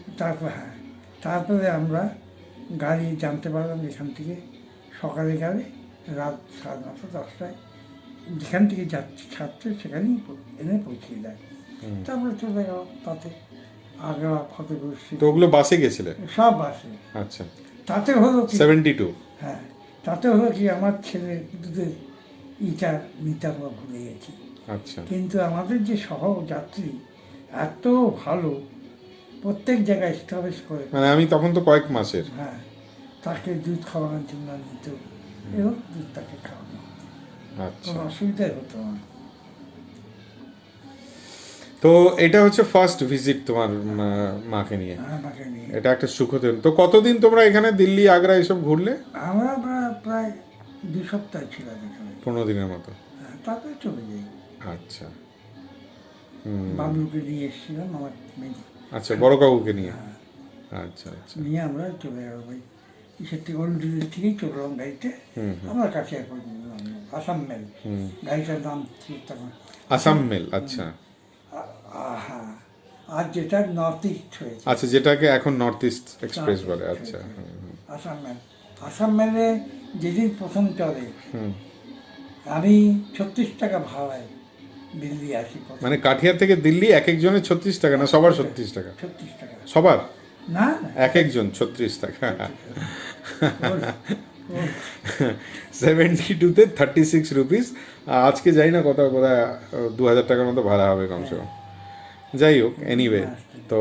তারপরে আমরা গাড়ি জানতে পারলাম এখান থেকে সকালে গেলে রাত 9:30-10টায় যেখান থেকে যাচ্ছে ছাড়ছে সেখানেই এনে পৌঁছিয়ে দেয়। তারপরে চলে গেলাম তাতে আগ্রা, ফতেহপুর সিক্রি। তো ওগুলো বাসে গেছিলে? সব বাসে। আচ্ছা। তাতে হলো কি 72? হ্যাঁ, তাতে হলো কি আমার ছেলে দুধের ইটা নিতে আমরা ভুলে গেছি। আচ্ছা। কিন্তু আমাদের যে সহযাত্রী এত ভালো, প্রত্যেক জায়গায় এস্টাবলিশ করে। মানে আমি তখন তো কয়েক মাসের। হ্যাঁ, তাকে দুধ খাওয়ানোর জন্য নিত, এবং দুধ তাকে খাওয়ানো, আচ্ছা। কোনো অসুবিধাই হতো না। তো তো এটা হচ্ছে ফার্স্ট ভিজিট তোমার মাকে নিয়ে, আমাকে নিয়ে এটা একটা সুখদের। তো কতদিন তোমরা এখানে দিল্লি আগ্রা এসব ঘুরলে? আমরা প্রায় 2 সপ্তাহ ছিলাম এখানে। 15 দিনের মতো। হ্যাঁ, তারপরে চলে যাই। আচ্ছা বাবলুকে নিয়ে এসেছিলাম আমার মেয়ে। আচ্ছা, বড় কাকুকে নিয়ে। আচ্ছা আচ্ছা। নিয়ে আমরা চলে গেলাম ওই ইসের থেকে ওল্ড দিল্লি থেকেই চললাম গাড়িতে। আমার কাছে এখন আসাম মেল গাড়িটার নাম ছিল তখন আসাম মেল। আচ্ছা হ্যাঁ, আর যেটা নর্থ ইস্ট হয়েছে। আচ্ছা, যেটাকে এখন নর্থ ইস্ট এক্সপ্রেস বলে। আচ্ছা আসাম মেল। আসাম মেলে যেদিন প্রথম চলে আমি 36 টাকা ভাড়ায় দিল্লি আসি। মানে কাঠিয়ার থেকে দিল্লি এক একজনের 36 টাকা না সবার 36 টাকা? 36 টাকা সবার না, এক একজন 36 টাকা। 72-তে 36 রুপিস। আজকে যাই না কোথাও 2000 টাকার মতো ভাড়া হবে কমসে কম। যাই হোক, এনিওয়ে, তো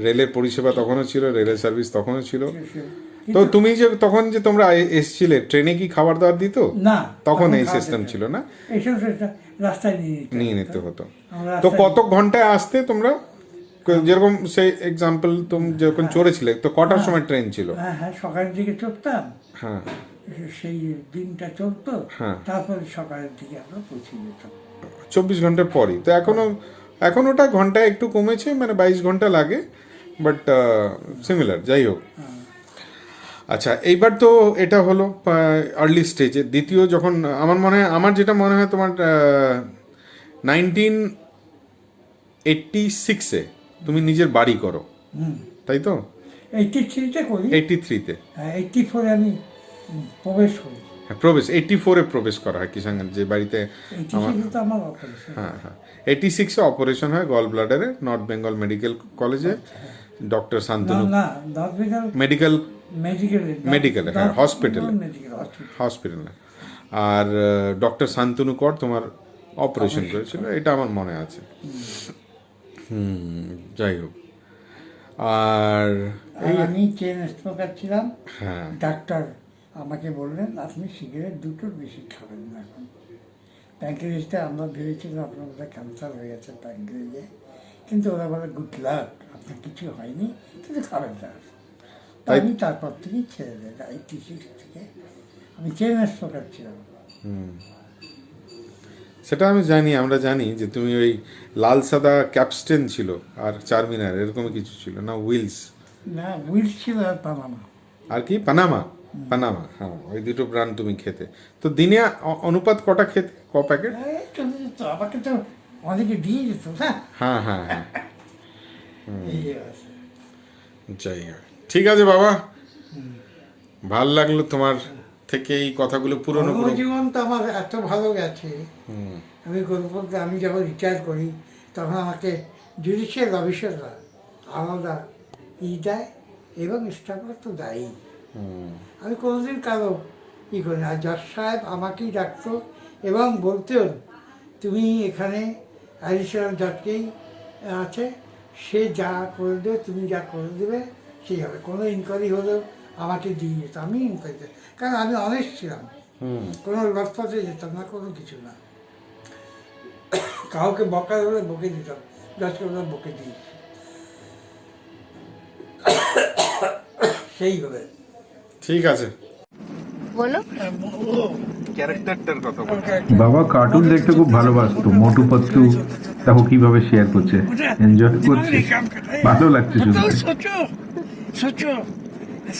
রেলের পরিষেবা তখনও ছিল, রেলের সার্ভিস তখনও ছিল। তো তুমি যে তখন যে তোমরা এসছিলে, ট্রেনে কি খাবার দাবার দিত? না, তখন এই সিস্টেম ছিল না, এইসব রাস্তায় নিয়ে নিতে হতো। তো কত ঘন্টায় আসতে তোমরা? যেরকম সেই এক্সাম্পল তুমি যখন চড়েছিলে, তো কটার সময় ট্রেন ছিল? হ্যাঁ হ্যাঁ, সকালের দিকে চড়তাম। হ্যাঁ, সেই দিনটা চলতো। হ্যাঁ, তারপরে সকালের দিকে আমরা পৌঁছে যেতাম 24 ঘন্টার পরই। তো এখন ওটা ঘন্টায় একটু কমেছে, মানে 22 ঘন্টা লাগে, বাট সিমিলার। যাই হোক, আচ্ছা, এইবার তো এটা হলো আর্লি স্টেজে। দ্বিতীয় যখন আমার যেটা মনে হয় তোমার 1986-এ তুমি নিজের বাড়ি করো, তাই তো? 83-তে করি। 83-তে? হ্যাঁ, 84-এ আমি প্রবেশ করি। হ্যাঁ, প্রবেশ 84-এ প্রবেশ করা হয় কিষাঙ্গন যে বাড়িতে। 86-এ তো আমার অপারেশন। হ্যাঁ হ্যাঁ, 86-এ অপারেশন হয় গল ব্লাডারে, নর্থ বেঙ্গল মেডিকেল কলেজে, ডক্টর শান্তনু। না, নর্থ বেঙ্গল মেডিকেলে, হ্যাঁ, হসপিটালে। আর ডক্টর শান্তনু কর তোমার অপারেশন করেছিল, এটা আমার মনে আছে। যাই হোক, আর আমি চেন স্মোকার ছিলাম। হ্যাঁ, ডাক্তার আমাকে বললেন আপনি সিগারেট 2টোর বেশি খাবেন না। এখন প্যাঙ্ক্রিয়াসটা আমরা ভেবেছিলাম আপনার বোধহয় ক্যান্সার হয়ে গেছে প্যাঙ্ক্রিয়াসে, কিন্তু ওরা বলে গুড লাক, আপনার কিছু হয়নি, কিন্তু খাবেন না। আমি তারপর থেকেই ছেড়ে দেয়। 86 থেকে আমি চেন স্মোকার ছিলাম। সেটা আমি জানি, আমরা জানি যে তুমি ওই লাল সাদা ক্যাপস্টেন ছিল আর চারমিনার এরকম কিছু ছিল না? উইলস না, উইলস ছিল আর পানামা। আর কি পানামা? হ্যাঁ, ওই দুটো ব্র্যান্ড তুমি খেতে। তো দিনে অনুপাত কটা খেতে, ক প্যাকেট? আমাকে তো অনেকে দিয়ে যেত। হ্যাঁ হ্যাঁ হ্যাঁ। যাই হোক, ঠিক আছে বাবা, ভাল লাগলো তোমার থেকে এই কথাগুলো। পুরনো জীবন তো আমার এত ভালো গেছে, আমি গল্প বলতে, আমি যখন রিটায়ার করি তখন আমাকে জুডিশিয়াল অফিসাররা আলাদা দেয় এবং স্টাফরা তো দেয়ই। আমি কোনোদিন কারো করি না। জজ সাহেব আমাকেই ডাকতো এবং বলতেও, তুমি এখানে অ্যাডিশনাল জজকেই আছে, সে যা করে দেবে, তুমি যা করে দেবে সেই হবে। কোনো ইনকোয়ারি হলেও আমাকে দিয়ে যেত, আমি ইনকোয়ারিতে, কারণ আমি অনেস্ট ছিলাম, কোনো লটপথে যেতাম না, কোনো কিছু না। কাউকে বকার হলে বকে দিতাম, জজকে ওরা বকে দিয়েছি সেইভাবে। ঠিক আছে, বলো। ক্যারেক্টারটার কথা বলো। বাবা কার্টুন দেখতে খুব ভালোবাসতো, মোটু পতলু দেখো কিভাবে শেয়ার করছে, এনজয় করছে, ভালো লাগছে শুধু। सोचो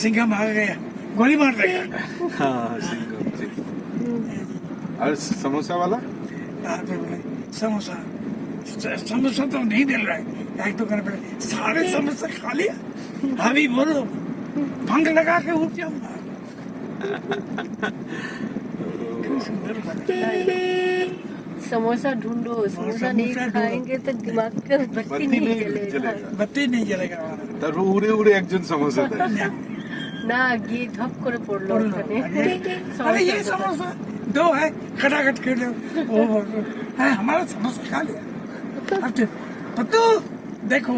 सिंघम आ गया, गोली मार देगा। हाँ, और समोसा वाला? समोसा समोसा तो नहीं मिल रहा है, एक दुकान पे सारे समोसा खा लिया। अभी बोलो भंग लगा के उठ जाऊंगा। समोसा ढूंढो, समोसा नहीं खाएंगे तो दिमाग का बत्ती नहीं जलेगा। बत्ती नहीं जलेगा हमारा। তার উড়ে উড়ে একজন সমোসা দেয় না, গিয়ে ঢপ করে পড়লো ওখানে। अरे ये समोसा 2 है, खटाखट कर लो। वो है हमारा समोसा खा लिया। अब तो देखो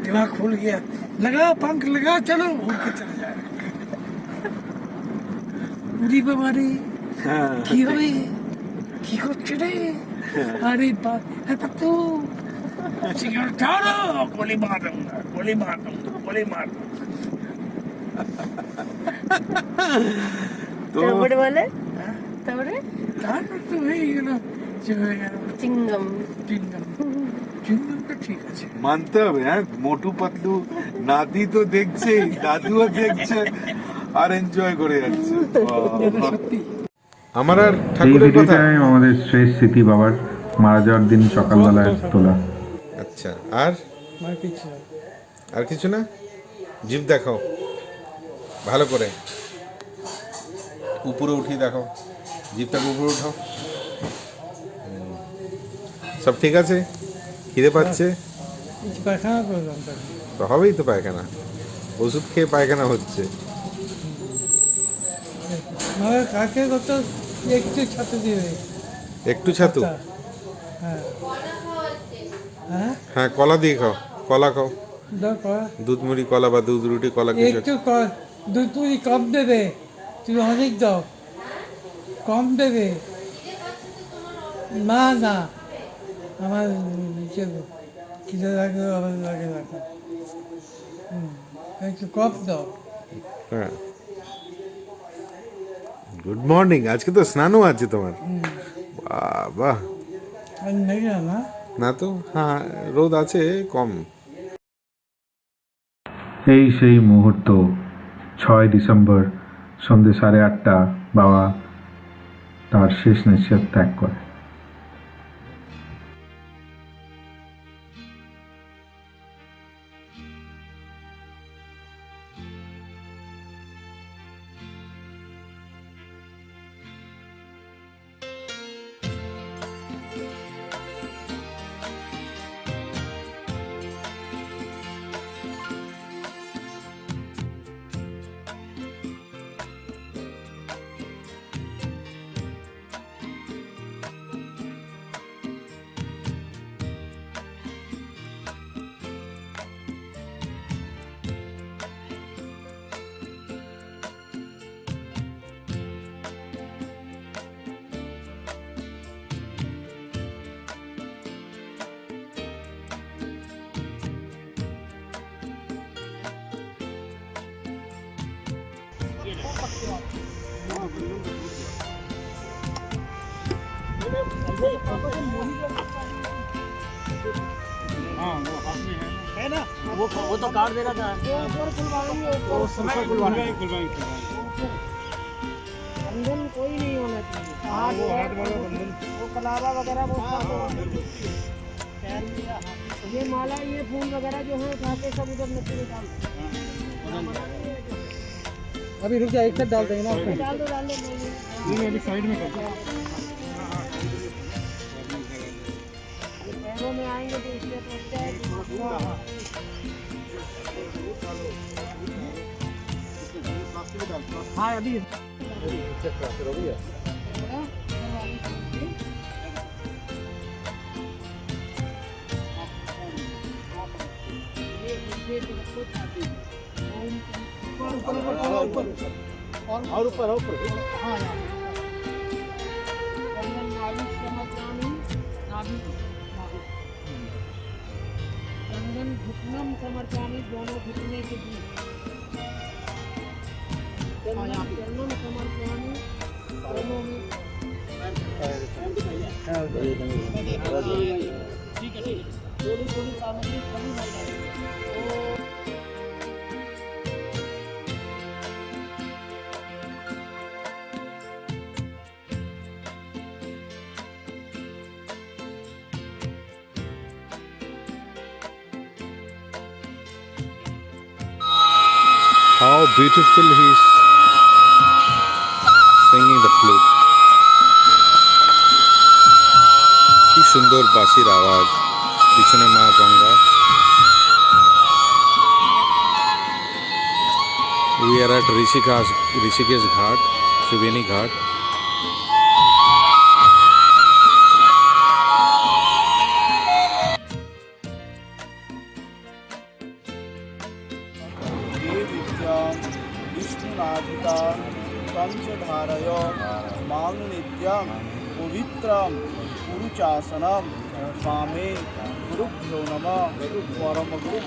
दिमाग खुल गया, लगा पंख लगा, चलो उड़ के चला जाए। पूरी बीमारी কি হবে, কি করছে রে? अरे बाप तो गोली मार दूंगा गोली मार दूंगा गोली मार তারপরে বলে তারপরে তারপর তো হয়ে গেল চলে গেল চিংগম চিংগম চিংগমটা ঠিক আছে মানতে হবে, হ্যাঁ, মোটু পাতলু নাতি তো দেখছে, দাদুও দেখছে আর এনজয় করে যাচ্ছে। আমার আর এই ঠাকুরের কথা। ভিডিওটাই আমাদের শেষ স্মৃতি বাবার মারা যাওয়ার দিন সকালবেলায় তোলা। আচ্ছা, আর আর কিছু না। আর কিছু না? জিভ দেখাও ভালো করে, উপরে উঠিয়ে দেখাও, জিভটাকে উপরে উঠাও। সব ঠিক আছে? খিদে পাচ্ছে পায়খানা করলাম তো হবেই তো পায়খানা, ওষুধ খেয়ে পায়খানা হচ্ছে। মানে কাকে কত একটু ছাতু দিবে একটু ছাতু, হ্যাঁ হ্যাঁ হ্যাঁ, কলা দিয়ে খাও, কলা খাও, দাও করা দুধ মুড়ি কলা বা দুধ রুটি কলা কিছু। একটু দুধ পুরি কম দেবে, তুমি অনেক দাও, কম দেবে। না না আমার খিদে লাগবে, আমার লাগে রাখো, একটু কম দাও। হ্যাঁ, গুড মর্নিং, আজকে তো স্নানও আছে তোমার, বাহ। আর নেই না না তো, হ্যাঁ, রোদ আছে কম। এই সেই মুহূর্ত 6 ডিসেম্বর সন্ধ্যে 8:30 বাবা তার শেষ নিঃশ্বাস ত্যাগ করে। वो तो काट देना था, बंधन कोई नहीं होना चाहिए, वो कलावा वगैरह ये माला ये फूल वगैरह जो है उठाते सब उधर मिट्टी में डाल। अभी रुक जा, एक साथ डाल देंगे ना, डाल दो अभी साइड में कर, पैरों में आएंगे तो इसलिए सोचते हैं हाँ अभी और ऊपर हाँ कंगन घुटनम समर्पयामि, दोनों घुटने के बीच चरणम समर्पयामि, दोनों में ठीक है थोड़ी थोड़ी सामग्री कमी लग जाएगी। How beautiful he is singing the flute. কি সুন্দর বাঁশির আওয়াজ, পিছনে মা Ganga. We are at Rishikesh Ghat, Triveni Ghat. विष्णुनाथिता पंचधारय मां नित्यं পবিত্রম গুরুচাসনম স্বামী গুরুভ্যো নমঃ পরম গুরু।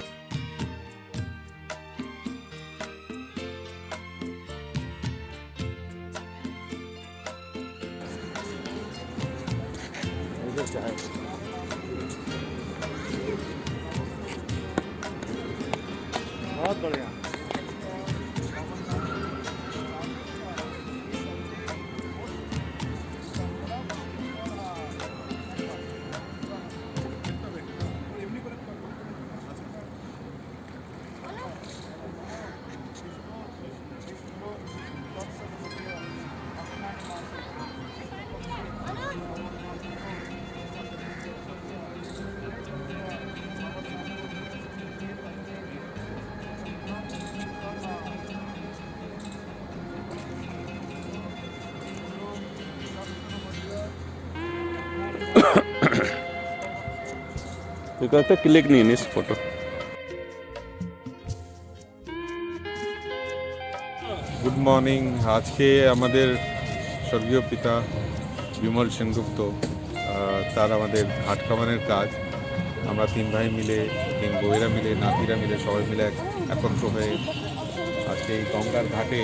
बहुत बढ़िया। तो कहते क्लिक नहीं है इस फोटो। Good morning. আজকে আমাদের স্বর্গীয় পিতা বিমল সেনগুপ্ত, তার আমাদের ঘাট কামানের কাজ। আমরা 3 ভাই মিলে, 3 বউয়েরা মিলে, নাতিরা মিলে, সবাই মিলে একত্র হয়ে আজকে এই গঙ্গার ঘাটে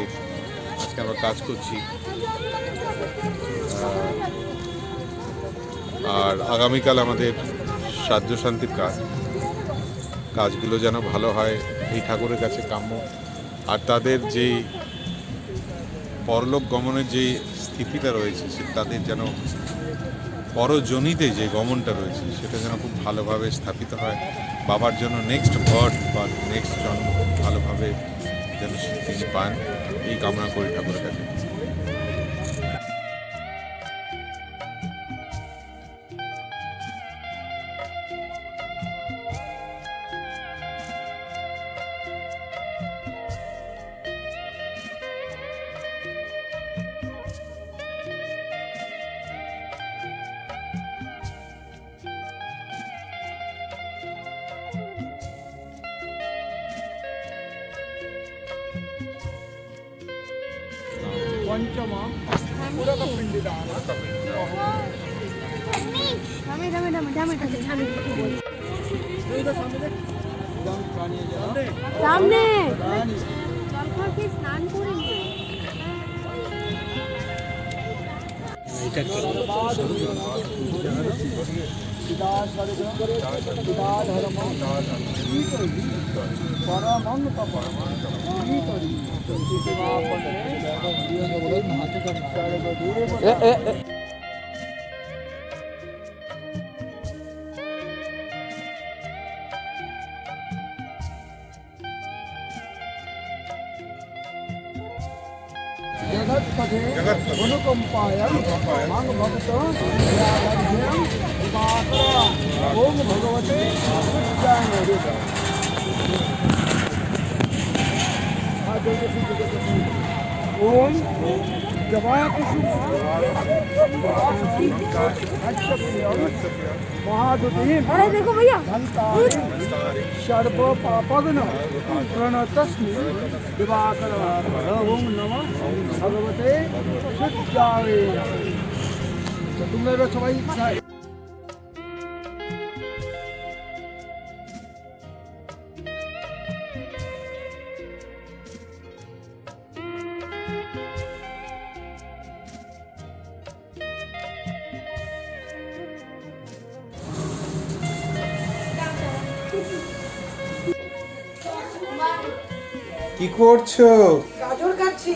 আজকে আমরা কাজ করছি। আর আগামীকাল আমাদের সাহায্য শান্তির কাজগুলো যেন ভালো হয় এই ঠাকুরের কাছে কাম্য। আর তাদের যেই পরলোক গমনের যে স্থিতিটা রয়েছে, সে তাদের যেন পরজনিতে যে গমনটা রয়েছে সেটা যেন খুব ভালোভাবে স্থাপিত হয়। বাবার জন্য নেক্সট বার্থ বা নেক্সট জন্ম খুব ভালোভাবে যেন তিনি পান, এই কামনা করি ঠাকুরের কাছে। पंचमा पूरक पिंडदान। सामने जगत पथे अनुकंपायं मांग भक्त ओम भगवते ओम अरे देखो भैया सर्व पापग्न प्रणतस्मि दिवाकर ओम नमः भगवते शुद्धावे। तो तुम लोग सबाई इच्छा है। কি করছো? গাজর কাটছি,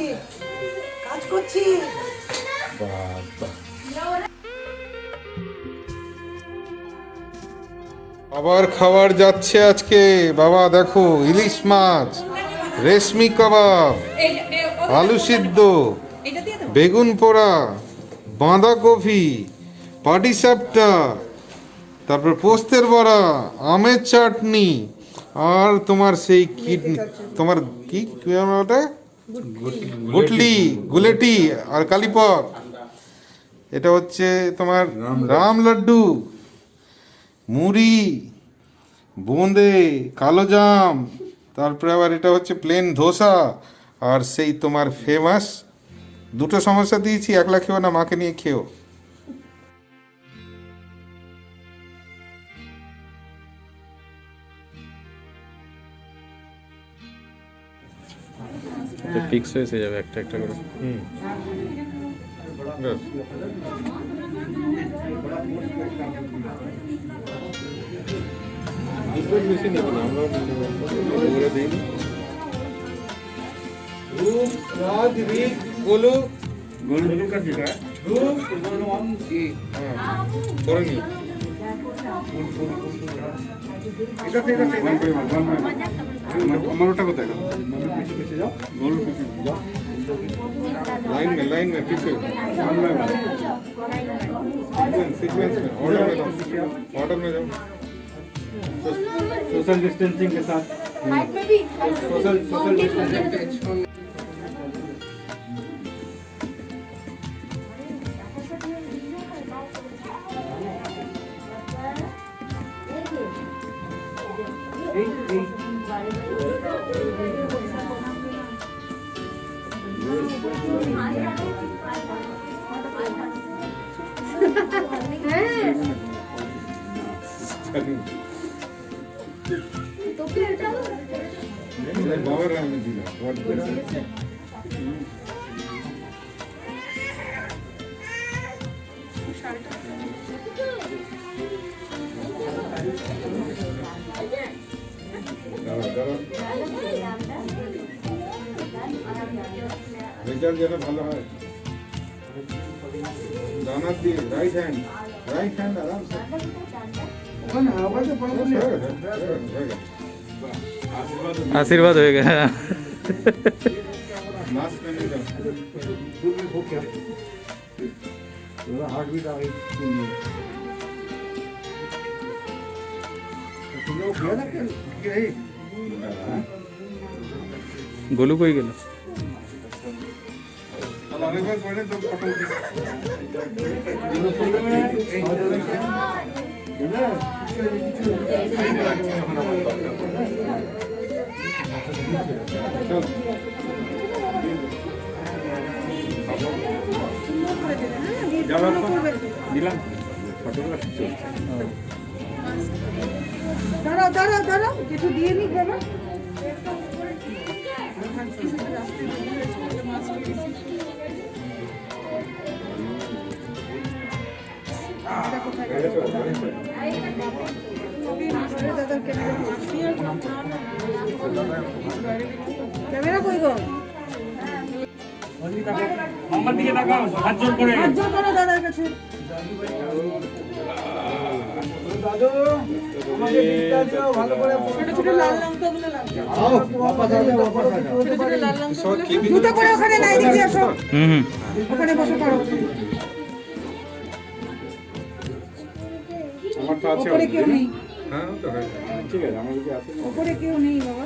কাজ করছি। আবার খাবার যাচ্ছে আজকে। বাবা দেখো, ইলিশ মাছ, রেশমি কাবাব, আলু সিদ্ধ, বেগুন পোড়া, বাঁধাকপি, পাটিসাপটা, তারপর পোস্তের বড়া, আমের চাটনি, আর তোমার সেই কিডনি, তোমার কি ওটা গুলেটি আর কালীপক। এটা হচ্ছে তোমার রাম লাড্ডু, মুড়ি, বোঁদে, কালো জাম, তারপরে আবার এটা হচ্ছে প্লেন ধোসা, আর সেই তোমার ফেমাস 2টো সমস্যা দিয়েছি, একলা খেও না, মাকে নিয়ে খেও। ফিক্স হয়ে যাবে একটা একটা করে। ব্যাস। ডিপোজিট বেশি নেবে না, আমরা বলে দিই। গোলু করে নি আমার ওটা কোথায় लाइन में पीछे सीक्वेंस में ऑर्डर में जाओ सोशल डिस्टेंसिंग के साथ सोशल डिस्टेंसिंग बाबर राम ने दिया রেজাল্ট যেন ভালো হয় দানা দিয়ে রাইট হ্যান্ড আরামসে ওখানে আওয়াজে পড়ে आशीर्वाद होएगा। मास्क पहने जाओ हार्ट बीट आ गई तुम लोग किया ना कि नहीं गोलू कोई गेलो अब आगे बार पढ़े तो फोटो দিলাম ফটোগ্রাফি চলছে। দাঁড়াও কিছু দিয়ে নি বাবা। ক্যামেরা কই গো? আমার দিকে তাকাও, হাত জোর করে দাদার কাছে। দাদু আমাকে দিকটা দিও ভালো করে। ছোট ছোট লাল লঙ্কাগুলো লাগবে। বাবা ছোট ছোট লাল লঙ্কাগুলো জুতো পরে ওখানে নাই দিকে আসো। ওখানে বসে পড়ো। আমার তো আছে ওপরে কেউ নেই। হ্যাঁ তো ঠিক আছে আমার যদি আছে ওপরে কেউ নেই বাবা।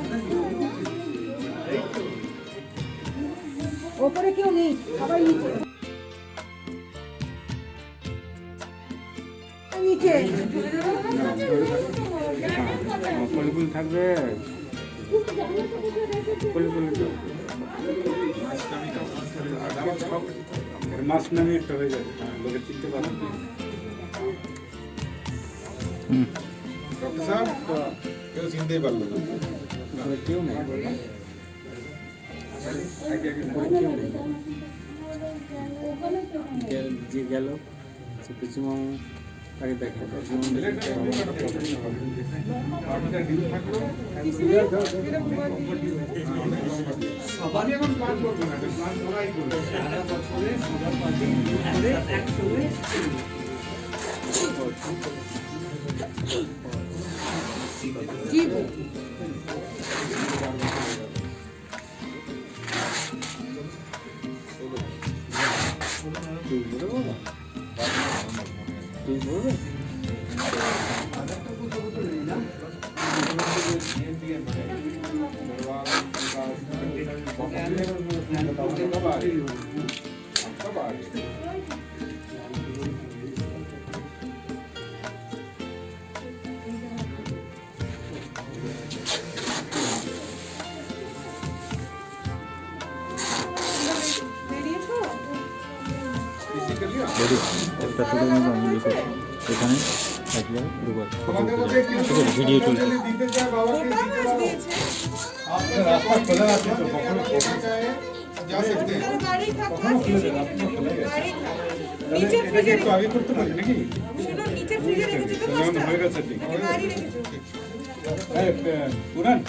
ওপরে কেউ নেই, সবাই নিচে। নিচে ফুল থাকবে মাছ নামে একটা হয়ে যাবে, লোকে চিনতে পারবে। ডক্টর সাহেব কেউ চিনতেই পারলো না, কেউ নেই যে গেল সে পিছুমামু তাকে দেখে সবারই এখন প্ল্যান করবো না, প্ল্যান সবাই করবে সারা বছরে সবার পাশে একসঙ্গে একটা শুধু আমি লিখেছি এখানে একবার দুবার তোমাদের মধ্যে কেউ ভিডিও চলছে দিতে চায় বাবাকে দিতে পারো। रास्ता खुला रहता है तो कखनो जा सकते हैं গাড়ি থাকতো কখনো খুলে দেন আপনার খুলে গেছে গাড়ি থাকতো তাহলে নিচে এটাকে ফ্রিজে একটু আগে করতে পারি নাকি শুনো নিচে ফ্রিজে রেখেছো তো যেমন মাছটা হয়ে গেছে ঠিক গাড়ি রেখেছো এই পুরান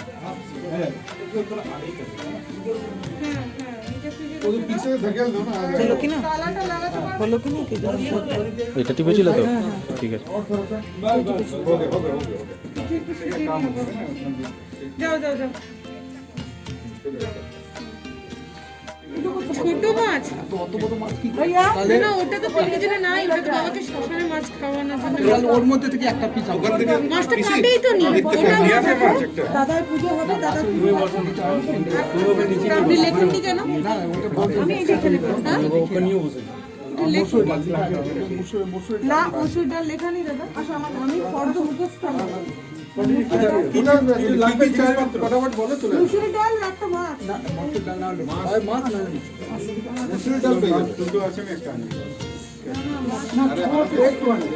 হ্যাঁ নিচে ফ্রিজে वो पीछे धकेल दो ना চলো কি না তালাটা লাগাতে পারো হলো কি না কি এটা টিপেছিল তো ঠিক আছে और थोड़ा सा बस हो गया काम हो गया ना যাও যাও যাও ছোট মাছ অত বড় মাছ কি ভাইয়া না ওটা তো ফ্রিজে নাই ওটা তো বাবাকে শ্মশানে মাছ খাওয়ানোর জন্য তাহলে ওর মধ্যে থেকে একটা পিস ওখান থেকে মাছটা কাটেই তো নি ওটা নিয়ে আসে মাছ একটা দাদার পুজো হবে দাদা আপনি লেখেননি কেন না ওটা আমি এই দেখে নেব হ্যাঁ ওখানেও বসে মুসুর ডাল মুসুর না মুসুর ডাল লেখা নেই দাদা আচ্ছা আমি ফর্দ মুখস্থ আমার লাগবে চাই ফটাফট বলো চলে মুসুর ডাল আর একটা মাছ না মুসুর ডাল না হলে মাছ না হলে মুসুরি ডাল পেয়ে যাবে দুটো আছে না একটা আনি আরে একটু আনি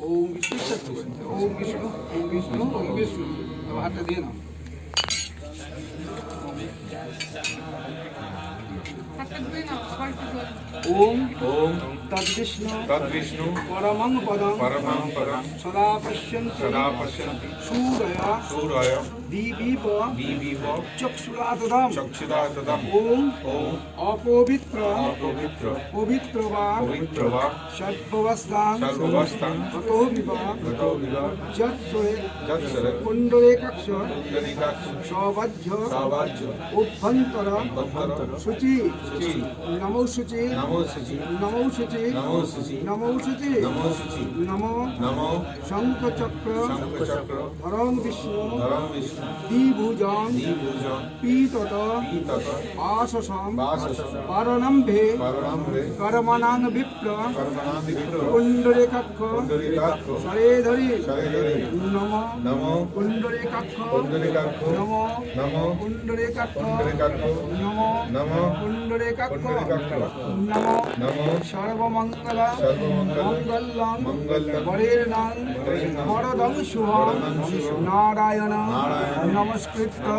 ওম বিষ্ণু ওম বিষ্ণু ওম বিষ্ণু ওম বিষ্ণু হাতটা দিয়ে নাও ओम ओम तद्विष्णु तद्विष्णु परमं पदं सदा सदा पश्यन्ति सूरया सूरय दीपीप दीपीव चक्षुरातदं चक्षुरातदम् ओम ओम अपवित्र अपवित्र पवित्र वा पवित्र वा सर्ववस्थां सर्ववस्थां ततो विवा गतो विवा जत्सुरे जत्सरे कुण्डलेकक्ष पुण्डरीकाक्ष सवज्य सावाज्य उभ्यन्तर बन्धर शुचि शुचि नमो शुचि नमो शुचि नमो शुचि नमो शुचि नमो शुचि नमो शुचि नमो नमो शंखचक्र शंखचक्र धरम विष्णु धरम विष्णु द्विभुजं द्विभुजं पीतत पीतत आशसं वाससं परनम्भे परमाम्रे कर्मणां विप्र कर्मणां विप्र कुण्डलेकक्ष पुण्डरीकाक्ष शरेधरि शरीरे नमो नमो कुण्डलेकक्ष पुण्डरीकाक्ष नमो नमो कुण्डलेकक्ष पुण्डरीकाक्ष नमो नमो कुण्डलेकक्ष पुण्डरीकाक्ष नमो नमो सर्वमङ्गल सर्वमङ्गल मङ्गलं मङ्गलं वरेण्यं वरदं शुभं नारायण नमस्कृत्य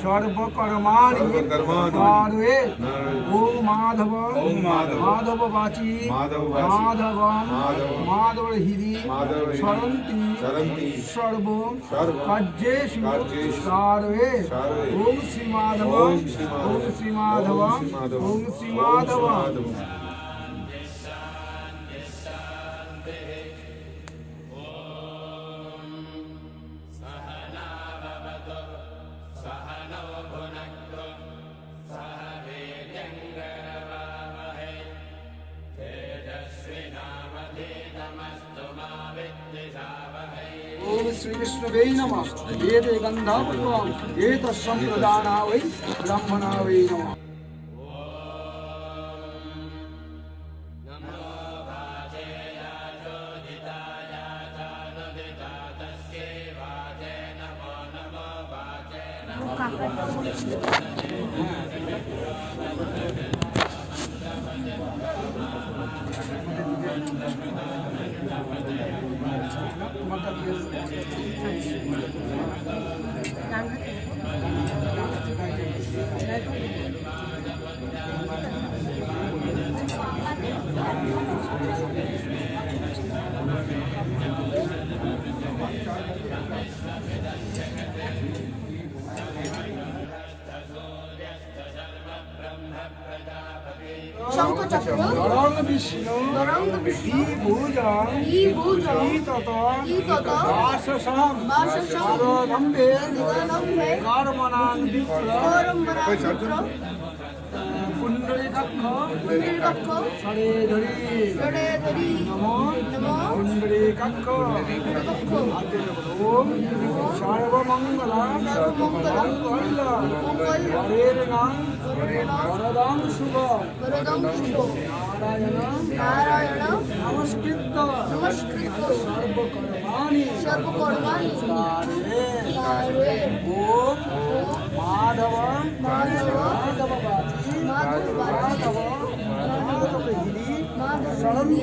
सर्वकर्माणि कारये ओम माधव माधव वाची माधव माधव हृदि सरन्ति सर्व କାର୍ଯ୍যেषु कारये ओम श्री माधव ओम श्री माधव ओम श्री माधव ओम श्री विष्णुवे नमः एते गन्धपुष्पम् एतत्सम्प्रदाना वै ब्रह्मणा वै नमः শঙ্খচক্র নরং বিষ্ণু দ্বিভুজং পীতত বাসসং করদম্বে কর্মণাং বিপ্র কুণ্ডলিকাক্ষ শরেধরি নমো কুণ্ডলিকাক্ষ ওম সর্বমঙ্গল মঙ্গল হরের নাম বরদং শুভ নারায়ণ নমস্কৃত সর্বকর্মাণি কারে ওম মাধব সরন্তি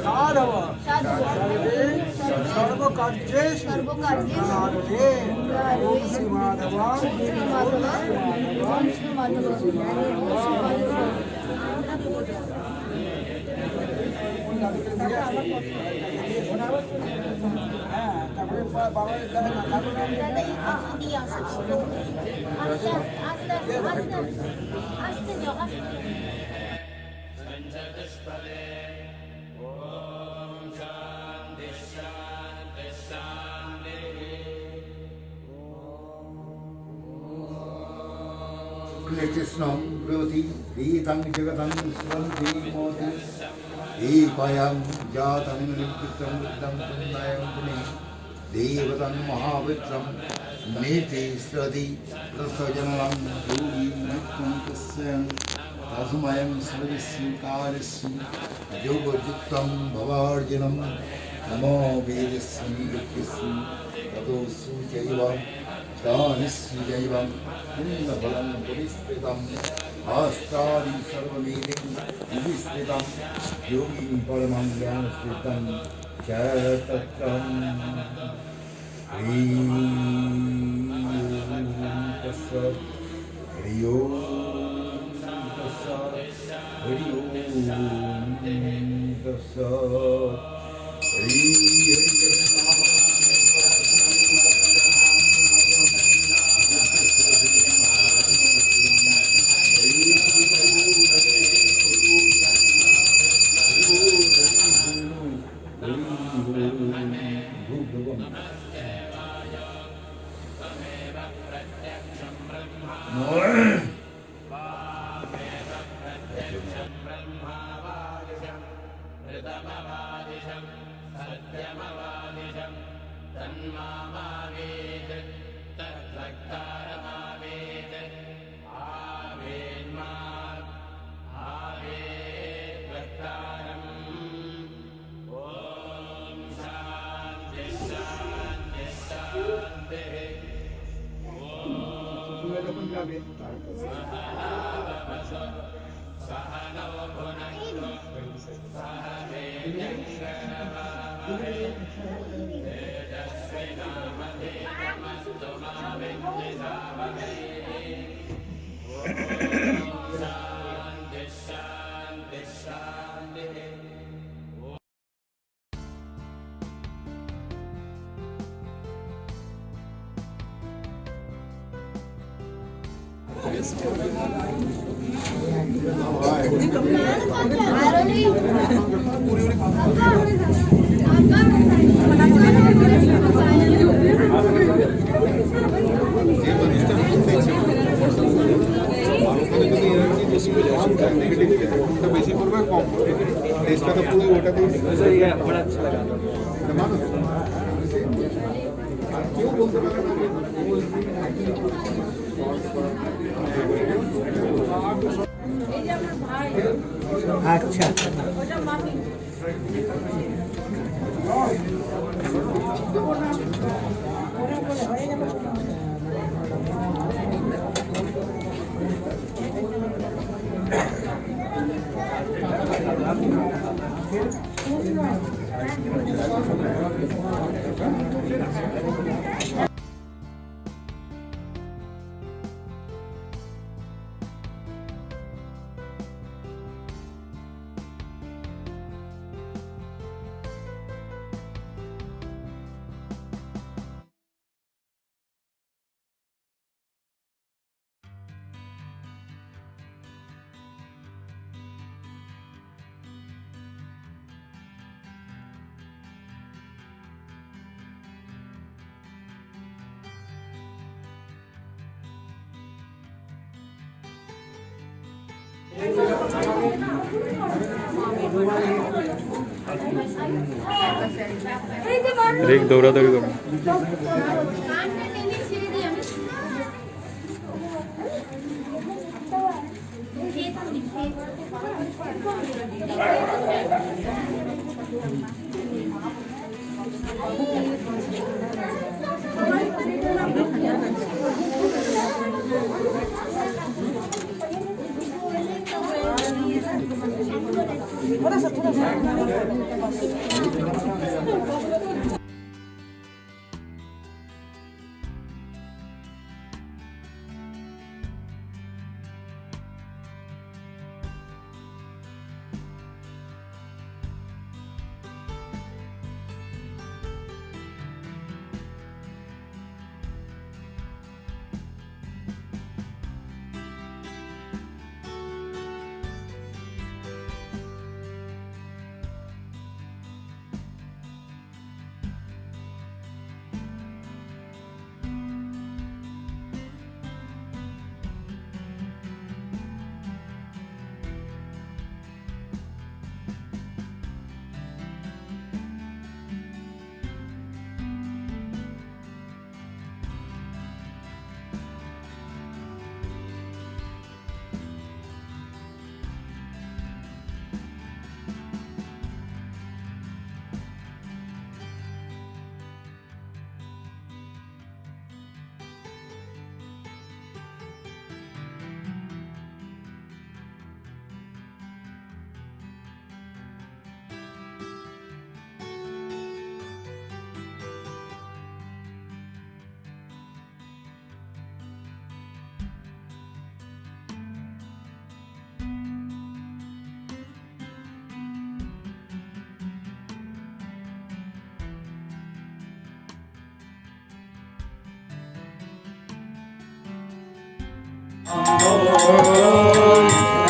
সাধব সর্বে সর্বকার্যেষু নারদে ওম শ্রী মাধব कृष्णं ब्रूति रीतं जगतं स्वन्ति मोति दीपयं जातं निकृतं बुद्धं पुण्यं पुणे देवतं महावित्रं नेति स्रति रसजनलं भूमि नित्यं तस्य तस्मयं सर्वस्वीकारस्य योगयुक्तं भवार्जुनं नमो वेदस्यै यज्ञस्यै ततोऽसु चैवं दानस्य चैवं पुण्यफलं पुरस्कृतम् आस्तादि सर्वमेधिं विस्तृतं योगिं परमं ज्ञानस्कृतं च तत्रं ह्रीं तस्सत् हरि ओं तस्सत् हरि ओं तस्सत् ह्रीं বেশি পড়বে কম টেস্টটা তো পুরো ওটা তো বড় আচ্ছা লাগা মানো আর কেউ বলতে পারে না আচ্ছা রেক দৌড়াদৌড়ি করো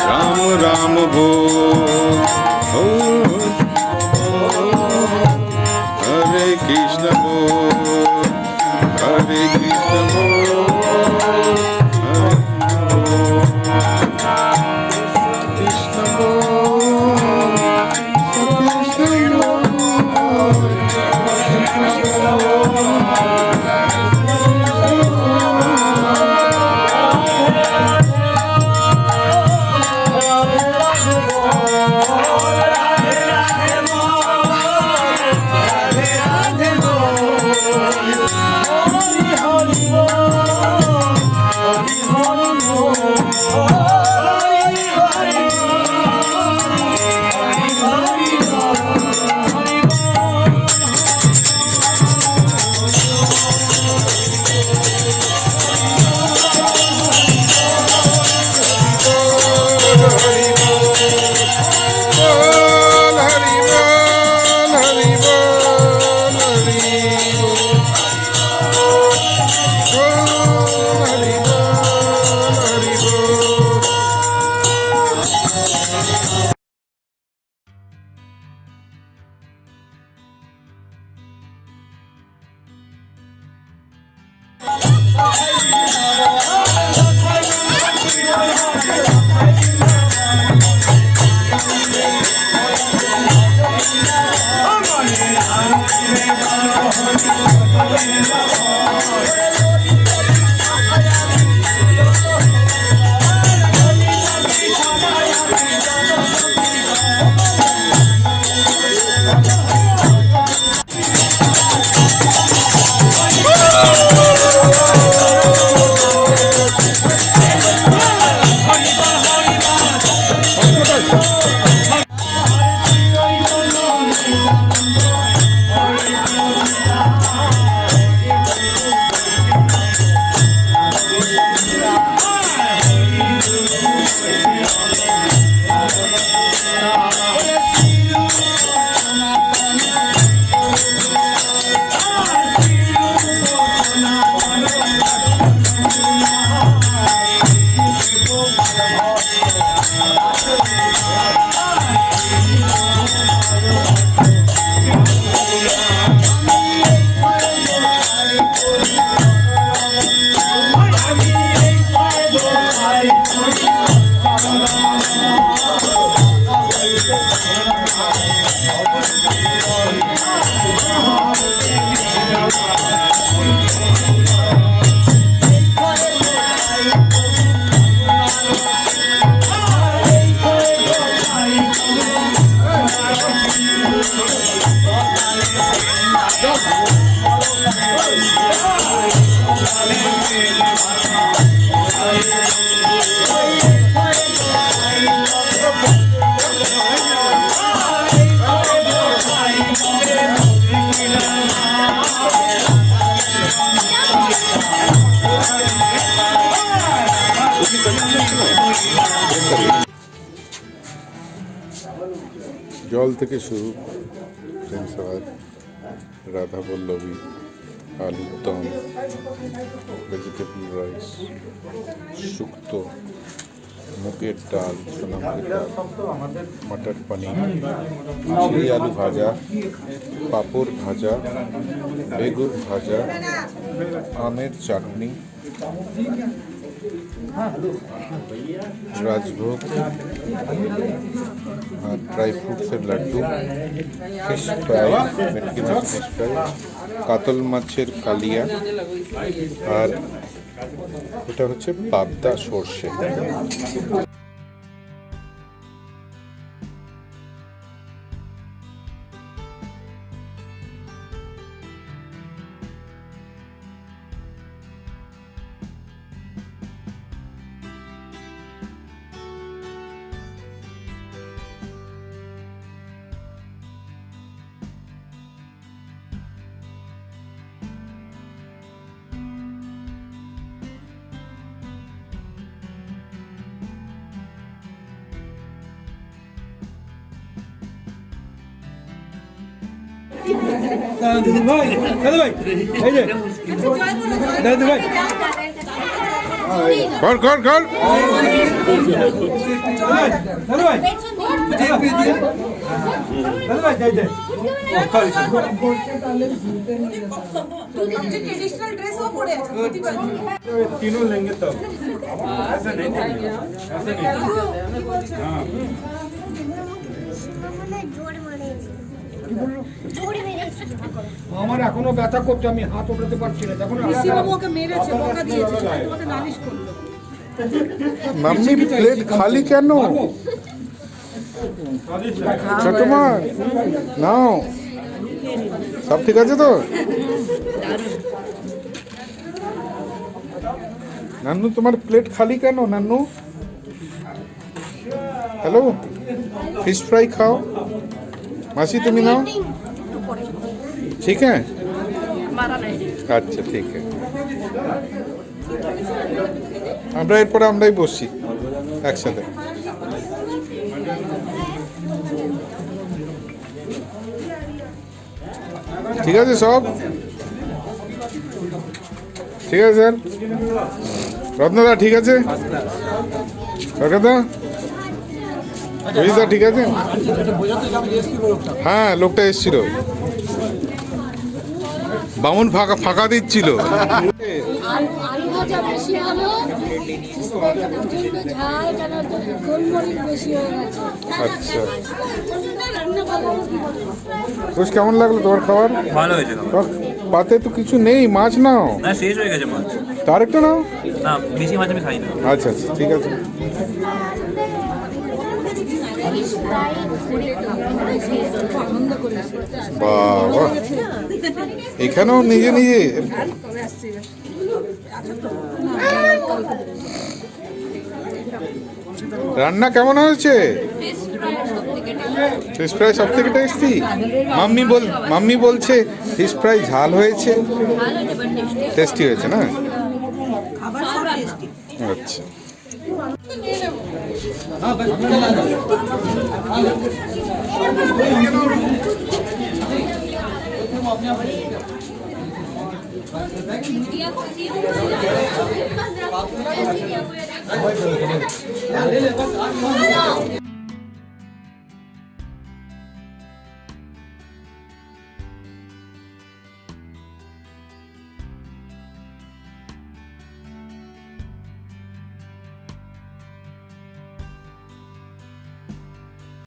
राम राम बोल हरे कृष्ण बोल हरे कृष्ण बोल कृष्ण জল থেকে শুরু ট্রেন সওয়ার রাধা পল্লবী আলুর দম ভেজিটেবল রাইস শুক্তো মুগের ডাল সোনামুগের ডাল মটর পনির চিলি আলু ভাজা পাঁপড় ভাজা বেগুন ভাজা আমের চাটনি রাজভোগ আর ড্রাই ফ্রুটসের লাড্ডু ফিশ ফ্রাই ভেটকি মাছ ফিশ ফ্রাই কাতল মাছের কালিয়া আর এটা হচ্ছে পাবদা সর্ষে। দাদু ভাই এই যে দাদু ভাই কর কর কর तीनों लेंगे तब ऐसे नहीं ऐसे नहीं हाँ আমার এখনো ব্যথা করতে, আমি হাত ওঠাতে পারছি না। দেখুন পিসিবাবু ওকে মেরেছে, বকা দিয়েছে, তোমাকে নালিশ করলো। মাম্মি প্লেট খালি কেন? ছোট মা নাও, সব ঠিক আছে তো? নান্নু তোমার প্লেট খালি কেন নান্নু? হ্যালো, फिश फ्राई खाओ। मासी তুমি নাও, ঠিক है? আচ্ছা ঠিক है। আমরা এরপরে আমরাই বসছি একসাথে। ঠিক আছে সব ঠিক আছে স্যার। রত্নদা ঠিক আছে? সরকারদা রোহিতদা ঠিক আছে? হ্যাঁ লোকটা এসছিল, বামুন ফাঁকা ফাঁকা দিচ্ছিল। আলু ভাজা বেশি হলো, প্রচন্ড ঝাল, কেন গোলমরিচ বেশি হয়ে গেছে। আচ্ছা রান্না ভালো বেশ, কেমন লাগলো তোমার খাবার? ভালো হয়েছে বাহ, পাতে তো কিছু নেই, মাছ নাও। না শেষ হয়ে গেছে মাছ। তার একটা নাও। না বেশি মাছ আমি খাই না। আচ্ছা আচ্ছা ঠিক আছে। বাবা, এখানেও নিজে নিজে রান্না কেমন হয়েছে? ফিশ ফ্রাই সব থেকে টেস্টি। মাম্মি বলছে ফিশ ফ্রাই ঝাল হয়েছে, টেস্টি হয়েছে না? আচ্ছা मीडिया